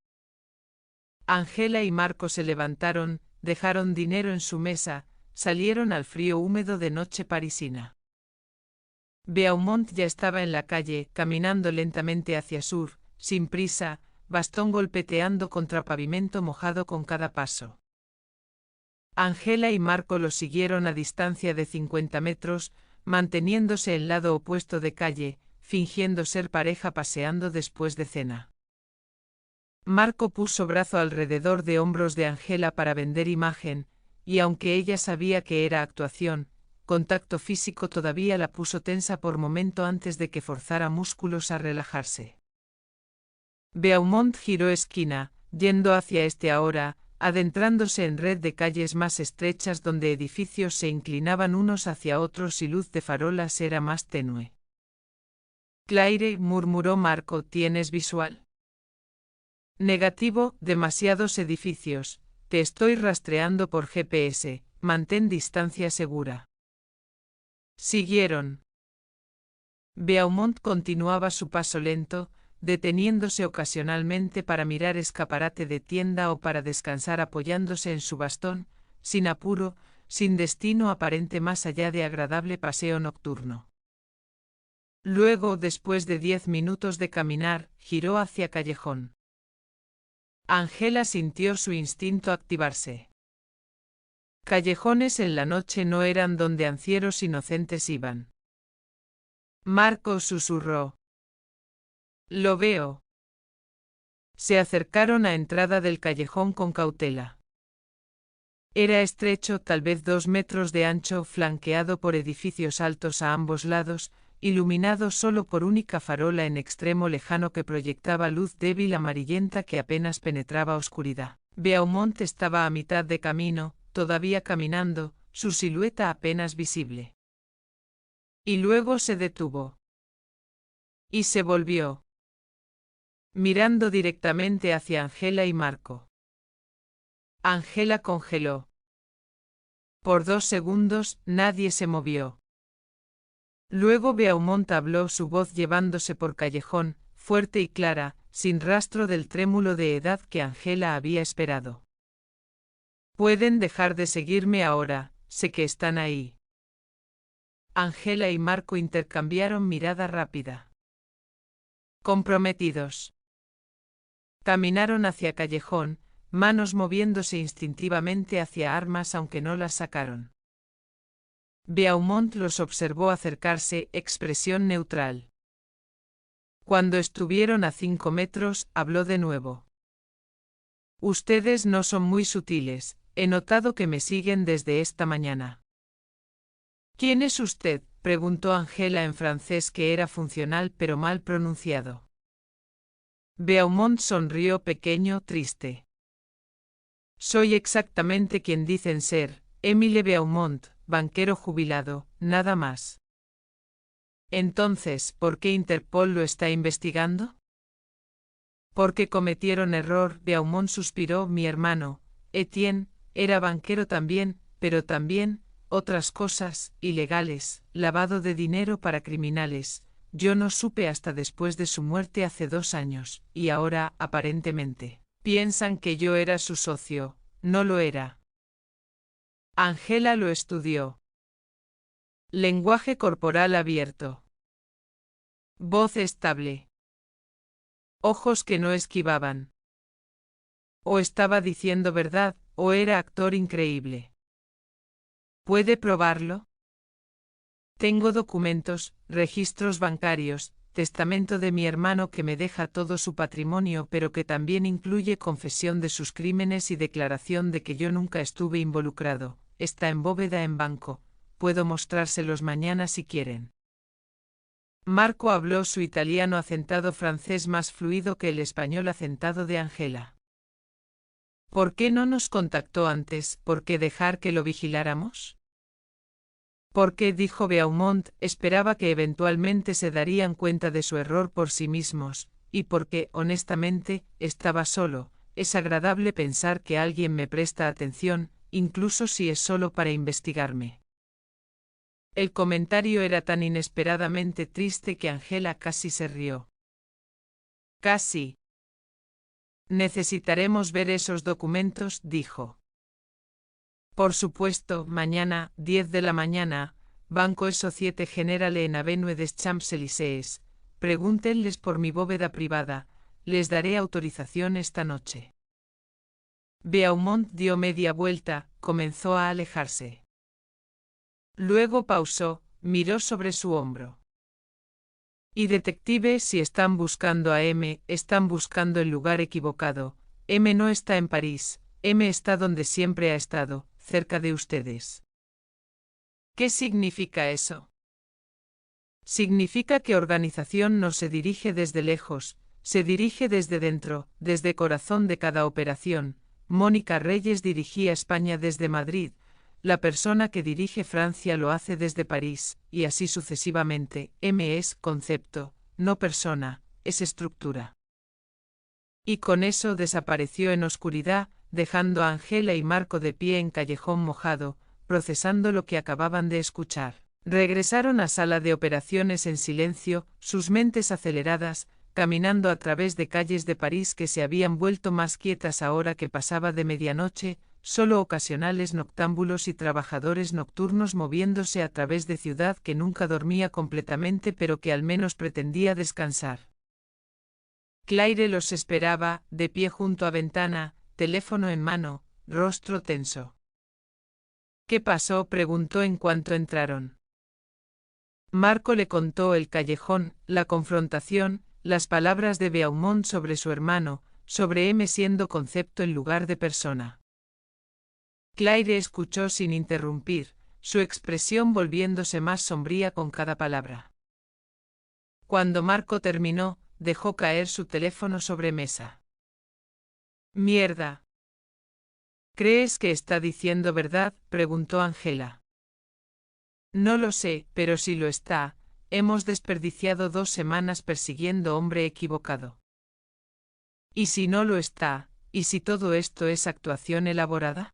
Angela y Marco se levantaron, dejaron dinero en su mesa, salieron al frío húmedo de noche parisina. Beaumont ya estaba en la calle, caminando lentamente hacia sur, sin prisa, bastón golpeteando contra pavimento mojado con cada paso. Angela y Marco lo siguieron a distancia de 50 metros, manteniéndose en lado opuesto de calle, fingiendo ser pareja paseando después de cena. Marco puso brazo alrededor de hombros de Angela para vender imagen, y aunque ella sabía que era actuación, contacto físico todavía la puso tensa por momento antes de que forzara músculos a relajarse. Beaumont giró esquina, yendo hacia este ahora, adentrándose en red de calles más estrechas donde edificios se inclinaban unos hacia otros y luz de farolas era más tenue. Claire, murmuró Marco, ¿tienes visual? Negativo, demasiados edificios, te estoy rastreando por GPS, mantén distancia segura. Siguieron. Beaumont continuaba su paso lento, deteniéndose ocasionalmente para mirar escaparate de tienda o para descansar apoyándose en su bastón, sin apuro, sin destino aparente más allá de agradable paseo nocturno. Luego, después de 10 minutos de caminar, giró hacia callejón. Angela sintió su instinto activarse. Callejones en la noche no eran donde ancieros inocentes iban. Marco susurró. Lo veo. Se acercaron a entrada del callejón con cautela. Era estrecho, tal vez 2 metros de ancho, flanqueado por edificios altos a ambos lados, iluminado solo por única farola en extremo lejano que proyectaba luz débil amarillenta que apenas penetraba oscuridad. Beaumont estaba a mitad de camino, todavía caminando, su silueta apenas visible. Y luego se detuvo. Y se volvió. mirando directamente hacia Angela y Marco. Angela congeló. Por 2 segundos, nadie se movió. Luego Beaumont habló, su voz llevándose por callejón, fuerte y clara, sin rastro del trémulo de edad que Angela había esperado. Pueden dejar de seguirme ahora, sé que están ahí. Angela y Marco intercambiaron mirada rápida. Comprometidos. Caminaron hacia callejón, manos moviéndose instintivamente hacia armas aunque no las sacaron. Beaumont los observó acercarse, expresión neutral. Cuando estuvieron a 5 metros, habló de nuevo. Ustedes no son muy sutiles, he notado que me siguen desde esta mañana. ¿Quién es usted?, preguntó Angela en francés que era funcional pero mal pronunciado. Beaumont sonrió pequeño, triste. Soy exactamente quien dicen ser, Émile Beaumont, banquero jubilado, nada más. Entonces, ¿por qué Interpol lo está investigando? Porque cometieron error, Beaumont suspiró. Mi hermano, Etienne, era banquero también, pero también, otras cosas, ilegales, lavado de dinero para criminales. Yo no supe hasta después de su muerte hace 2 años, y ahora, aparentemente, piensan que yo era su socio, no lo era. Angela lo estudió. Lenguaje corporal abierto. Voz estable. Ojos que no esquivaban. O estaba diciendo verdad, o era actor increíble. ¿Puede probarlo? Tengo documentos, registros bancarios, testamento de mi hermano que me deja todo su patrimonio pero que también incluye confesión de sus crímenes y declaración de que yo nunca estuve involucrado. Está en bóveda en banco. Puedo mostrárselos mañana si quieren. Marco habló su italiano acentado francés más fluido que el español acentado de Angela. ¿Por qué no nos contactó antes? ¿Por qué dejar que lo vigiláramos? Porque, dijo Beaumont, esperaba que eventualmente se darían cuenta de su error por sí mismos, y porque, honestamente, estaba solo. Es agradable pensar que alguien me presta atención, incluso si es solo para investigarme. El comentario era tan inesperadamente triste que Angela casi se rió. Casi. Necesitaremos ver esos documentos, dijo. Por supuesto, mañana, 10 de la mañana, Banco et Société Générale en Avenue des Champs-Élysées. Pregúntenles por mi bóveda privada, les daré autorización esta noche. Beaumont dio media vuelta, comenzó a alejarse. Luego pausó, miró sobre su hombro. Y detective, si están buscando a M, están buscando el lugar equivocado. M no está en París, M está donde siempre ha estado, cerca de ustedes. ¿Qué significa eso? Significa que organización no se dirige desde lejos, se dirige desde dentro, desde corazón de cada operación. Mónica Reyes dirigía España desde Madrid, la persona que dirige Francia lo hace desde París, y así sucesivamente. M es concepto, no persona, es estructura. Y con eso desapareció en oscuridad, dejando a Angela y Marco de pie en callejón mojado, procesando lo que acababan de escuchar. Regresaron a sala de operaciones en silencio, sus mentes aceleradas, caminando a través de calles de París que se habían vuelto más quietas ahora que pasaba de medianoche, solo ocasionales noctámbulos y trabajadores nocturnos moviéndose a través de ciudad que nunca dormía completamente pero que al menos pretendía descansar. Claire los esperaba, de pie junto a ventana, teléfono en mano, rostro tenso. ¿Qué pasó?, preguntó en cuanto entraron. Marco le contó el callejón, la confrontación, las palabras de Beaumont sobre su hermano, sobre M siendo concepto en lugar de persona. Claire escuchó sin interrumpir, su expresión volviéndose más sombría con cada palabra. Cuando Marco terminó, dejó caer su teléfono sobre mesa. Mierda. ¿Crees que está diciendo verdad?, preguntó Angela. No lo sé, pero si lo está, hemos desperdiciado 2 semanas persiguiendo hombre equivocado. ¿Y si no lo está? ¿Y si todo esto es actuación elaborada?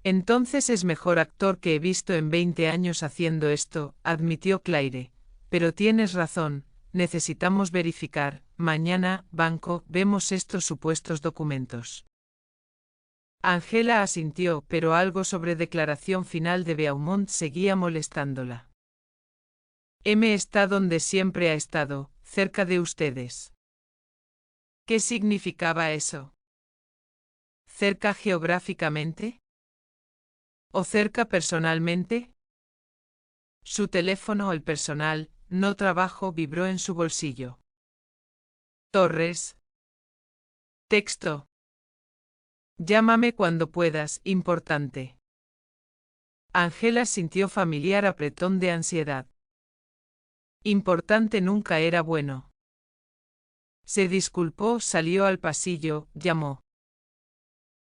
Entonces es mejor actor que he visto en 20 años haciendo esto, admitió Claire. Pero tienes razón, necesitamos verificar. Mañana, banco, vemos estos supuestos documentos. Angela asintió, pero algo sobre declaración final de Beaumont seguía molestándola. M está donde siempre ha estado, cerca de ustedes. ¿Qué significaba eso? ¿Cerca geográficamente? ¿O cerca personalmente? Su teléfono, el personal, no trabajo, vibró en su bolsillo. Torres. Texto. Llámame cuando puedas, importante. Angela sintió familiar apretón de ansiedad. Importante nunca era bueno. Se disculpó, salió al pasillo, llamó.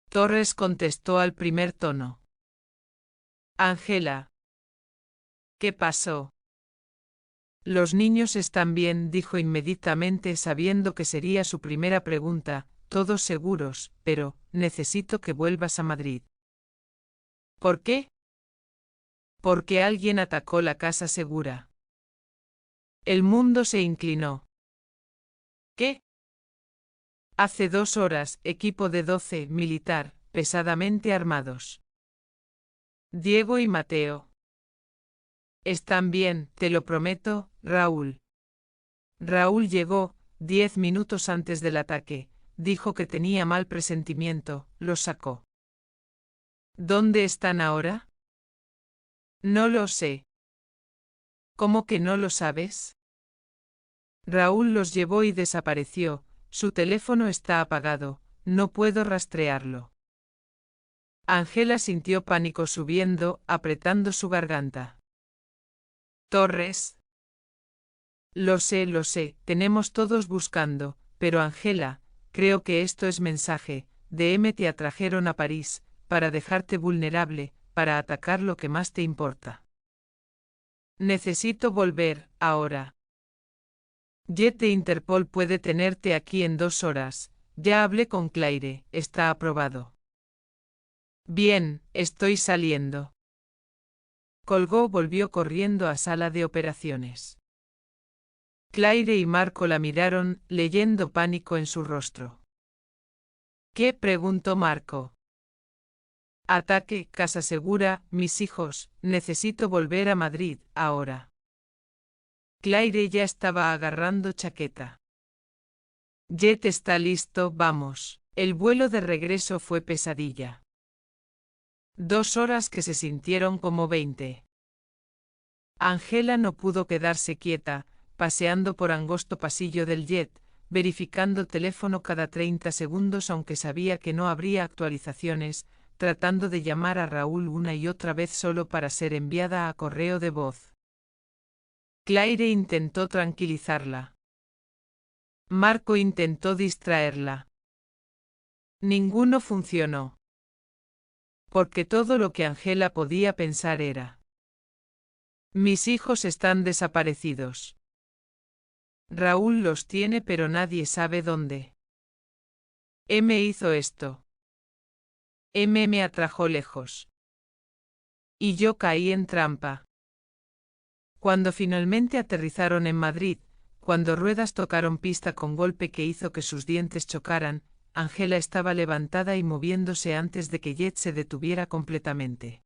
Torres contestó al primer tono. Angela. ¿Qué pasó? Los niños están bien, dijo inmediatamente sabiendo que sería su primera pregunta, todos seguros, pero, necesito que vuelvas a Madrid. ¿Por qué? Porque alguien atacó la casa segura. El mundo se inclinó. ¿Qué? Hace 2 horas, equipo de 12, militar, pesadamente armados. Diego y Mateo. Están bien, te lo prometo, Raúl. Raúl llegó, 10 minutos antes del ataque, dijo que tenía mal presentimiento, los sacó. ¿Dónde están ahora? No lo sé. ¿Cómo que no lo sabes? Raúl los llevó y desapareció, su teléfono está apagado, no puedo rastrearlo. Angela sintió pánico subiendo, apretando su garganta. Torres. Lo sé, tenemos todos buscando, pero Angela, creo que esto es mensaje, de M te atrajeron a París, para dejarte vulnerable, para atacar lo que más te importa. Necesito volver, ahora. Jet de Interpol puede tenerte aquí en 2 horas, ya hablé con Claire, está aprobado. Bien, estoy saliendo. Colgó, volvió corriendo a sala de operaciones. Claire y Marco la miraron, leyendo pánico en su rostro. ¿Qué? Preguntó Marco. Ataque, casa segura, mis hijos, necesito volver a Madrid, ahora. Claire ya estaba agarrando chaqueta. Jet está listo, vamos. El vuelo de regreso fue pesadilla. 2 horas que se sintieron como 20. Angela no pudo quedarse quieta, paseando por angosto pasillo del jet, verificando teléfono cada 30 segundos aunque sabía que no habría actualizaciones, tratando de llamar a Raúl una y otra vez solo para ser enviada a correo de voz. Claire intentó tranquilizarla. Marco intentó distraerla. Ninguno funcionó. Porque todo lo que Angela podía pensar era: mis hijos están desaparecidos. Raúl los tiene pero nadie sabe dónde. M hizo esto. M me atrajo lejos. Y yo caí en trampa. Cuando finalmente aterrizaron en Madrid, cuando ruedas tocaron pista con golpe que hizo que sus dientes chocaran, Angela estaba levantada y moviéndose antes de que Jet se detuviera completamente.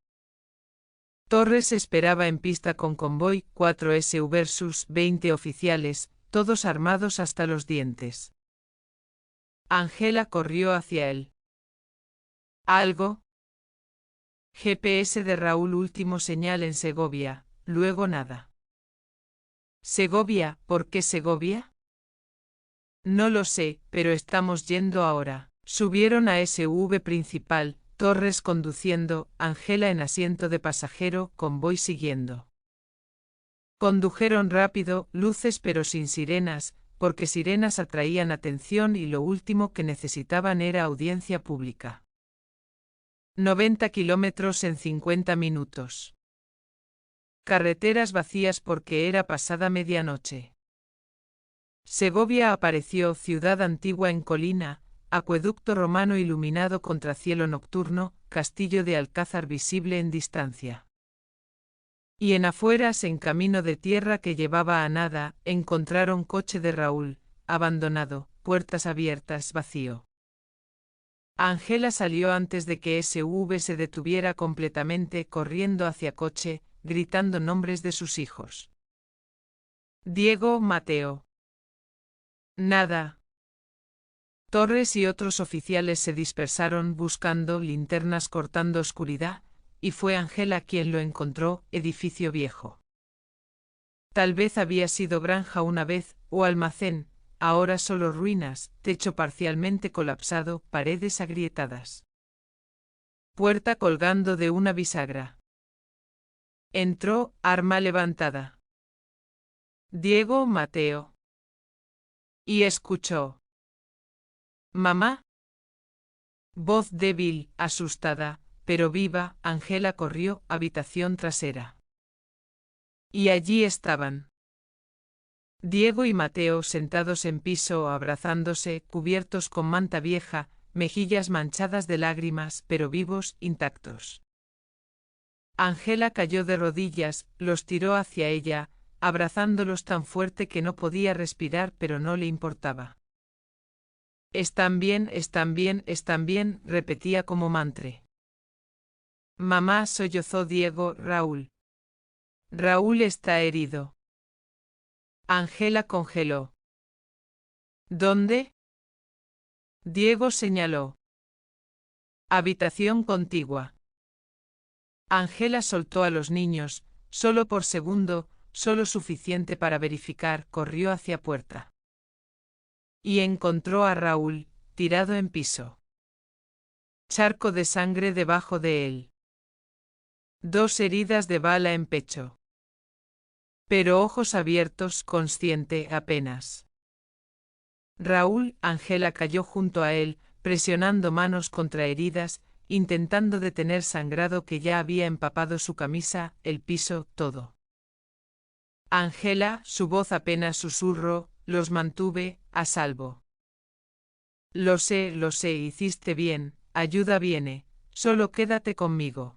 Torres esperaba en pista con convoy, 4S versus 20 oficiales, todos armados hasta los dientes. Angela corrió hacia él. ¿Algo? GPS de Raúl, último señal en Segovia, luego nada. ¿Segovia? ¿Por qué Segovia? No lo sé, pero estamos yendo ahora. Subieron a SV principal, Torres conduciendo, Angela en asiento de pasajero, convoy siguiendo. Condujeron rápido, luces pero sin sirenas, porque sirenas atraían atención y lo último que necesitaban era audiencia pública. 90 kilómetros en 50 minutos. Carreteras vacías porque era pasada medianoche. Segovia apareció, ciudad antigua en colina, acueducto romano iluminado contra cielo nocturno, castillo de alcázar visible en distancia. Y en afueras, en camino de tierra que llevaba a nada, encontraron coche de Raúl, abandonado, puertas abiertas, vacío. Ángela salió antes de que SUV se detuviera completamente, corriendo hacia coche, gritando nombres de sus hijos. Diego, Mateo. Nada. Torres y otros oficiales se dispersaron buscando linternas cortando oscuridad, y fue Ángela quien lo encontró, edificio viejo. Tal vez había sido granja una vez, o almacén, ahora solo ruinas, techo parcialmente colapsado, paredes agrietadas. Puerta colgando de una bisagra. Entró, arma levantada. Diego, Mateo. Y escuchó. ¿Mamá? Voz débil, asustada, pero viva, Ángela corrió, habitación trasera. Y allí estaban. Diego y Mateo sentados en piso, abrazándose, cubiertos con manta vieja, mejillas manchadas de lágrimas, pero vivos, intactos. Ángela cayó de rodillas, los tiró hacia ella, abrazándolos tan fuerte que no podía respirar, pero no le importaba. Están bien, están bien, están bien, repetía como mantra. Mamá, sollozó Diego. Raúl. Raúl está herido. Ángela congeló. ¿Dónde? Diego señaló. Habitación contigua. Ángela soltó a los niños, solo por segundo, solo suficiente para verificar, corrió hacia puerta. Y encontró a Raúl, tirado en piso. Charco de sangre debajo de él. 2 heridas de bala en pecho. Pero ojos abiertos, consciente apenas. Raúl, Ángela cayó junto a él, presionando manos contra heridas, intentando detener sangrado que ya había empapado su camisa, el piso, todo. Ángela, su voz apenas susurró, los mantuve, a salvo. Lo sé, hiciste bien, ayuda viene, solo quédate conmigo.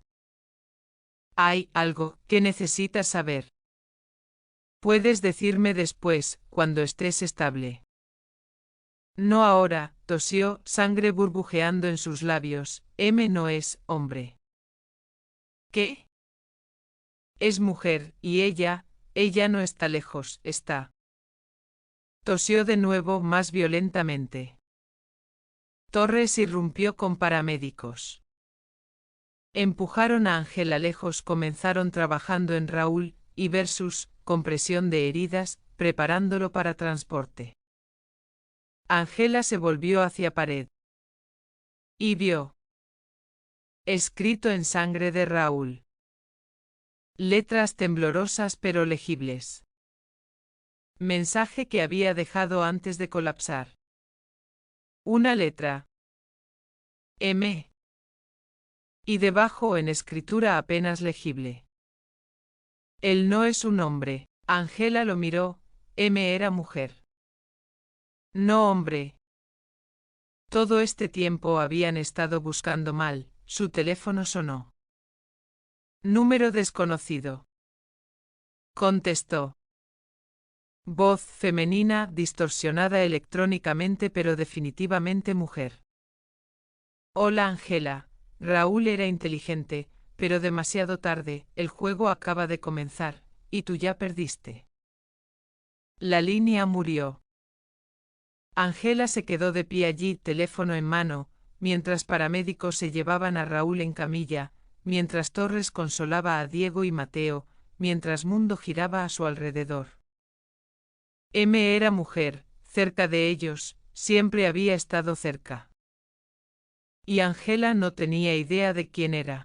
Hay algo que necesitas saber. Puedes decirme después, cuando estés estable. No ahora, tosió, sangre burbujeando en sus labios. M no es hombre. ¿Qué? Es mujer, y ella no está lejos, está. Tosió de nuevo más violentamente. Torres irrumpió con paramédicos. Empujaron a Ángela lejos, comenzaron trabajando en Raúl, y versus, compresión de heridas, preparándolo para transporte. Ángela se volvió hacia pared. Y vio. Escrito en sangre de Raúl. Letras temblorosas pero legibles. Mensaje que había dejado antes de colapsar. Una letra. M. Y debajo en escritura apenas legible. Él no es un hombre. Ángela lo miró. M era mujer. No hombre. Todo este tiempo habían estado buscando mal. Su teléfono sonó. Número desconocido. Contestó. Voz femenina, distorsionada electrónicamente pero definitivamente mujer. Hola Ángela. Raúl era inteligente, pero demasiado tarde, el juego acaba de comenzar, y tú ya perdiste. La línea murió. Ángela se quedó de pie allí, teléfono en mano, mientras paramédicos se llevaban a Raúl en camilla, mientras Torres consolaba a Diego y Mateo, mientras mundo giraba a su alrededor. M era mujer, cerca de ellos, siempre había estado cerca. Y Ángela no tenía idea de quién era.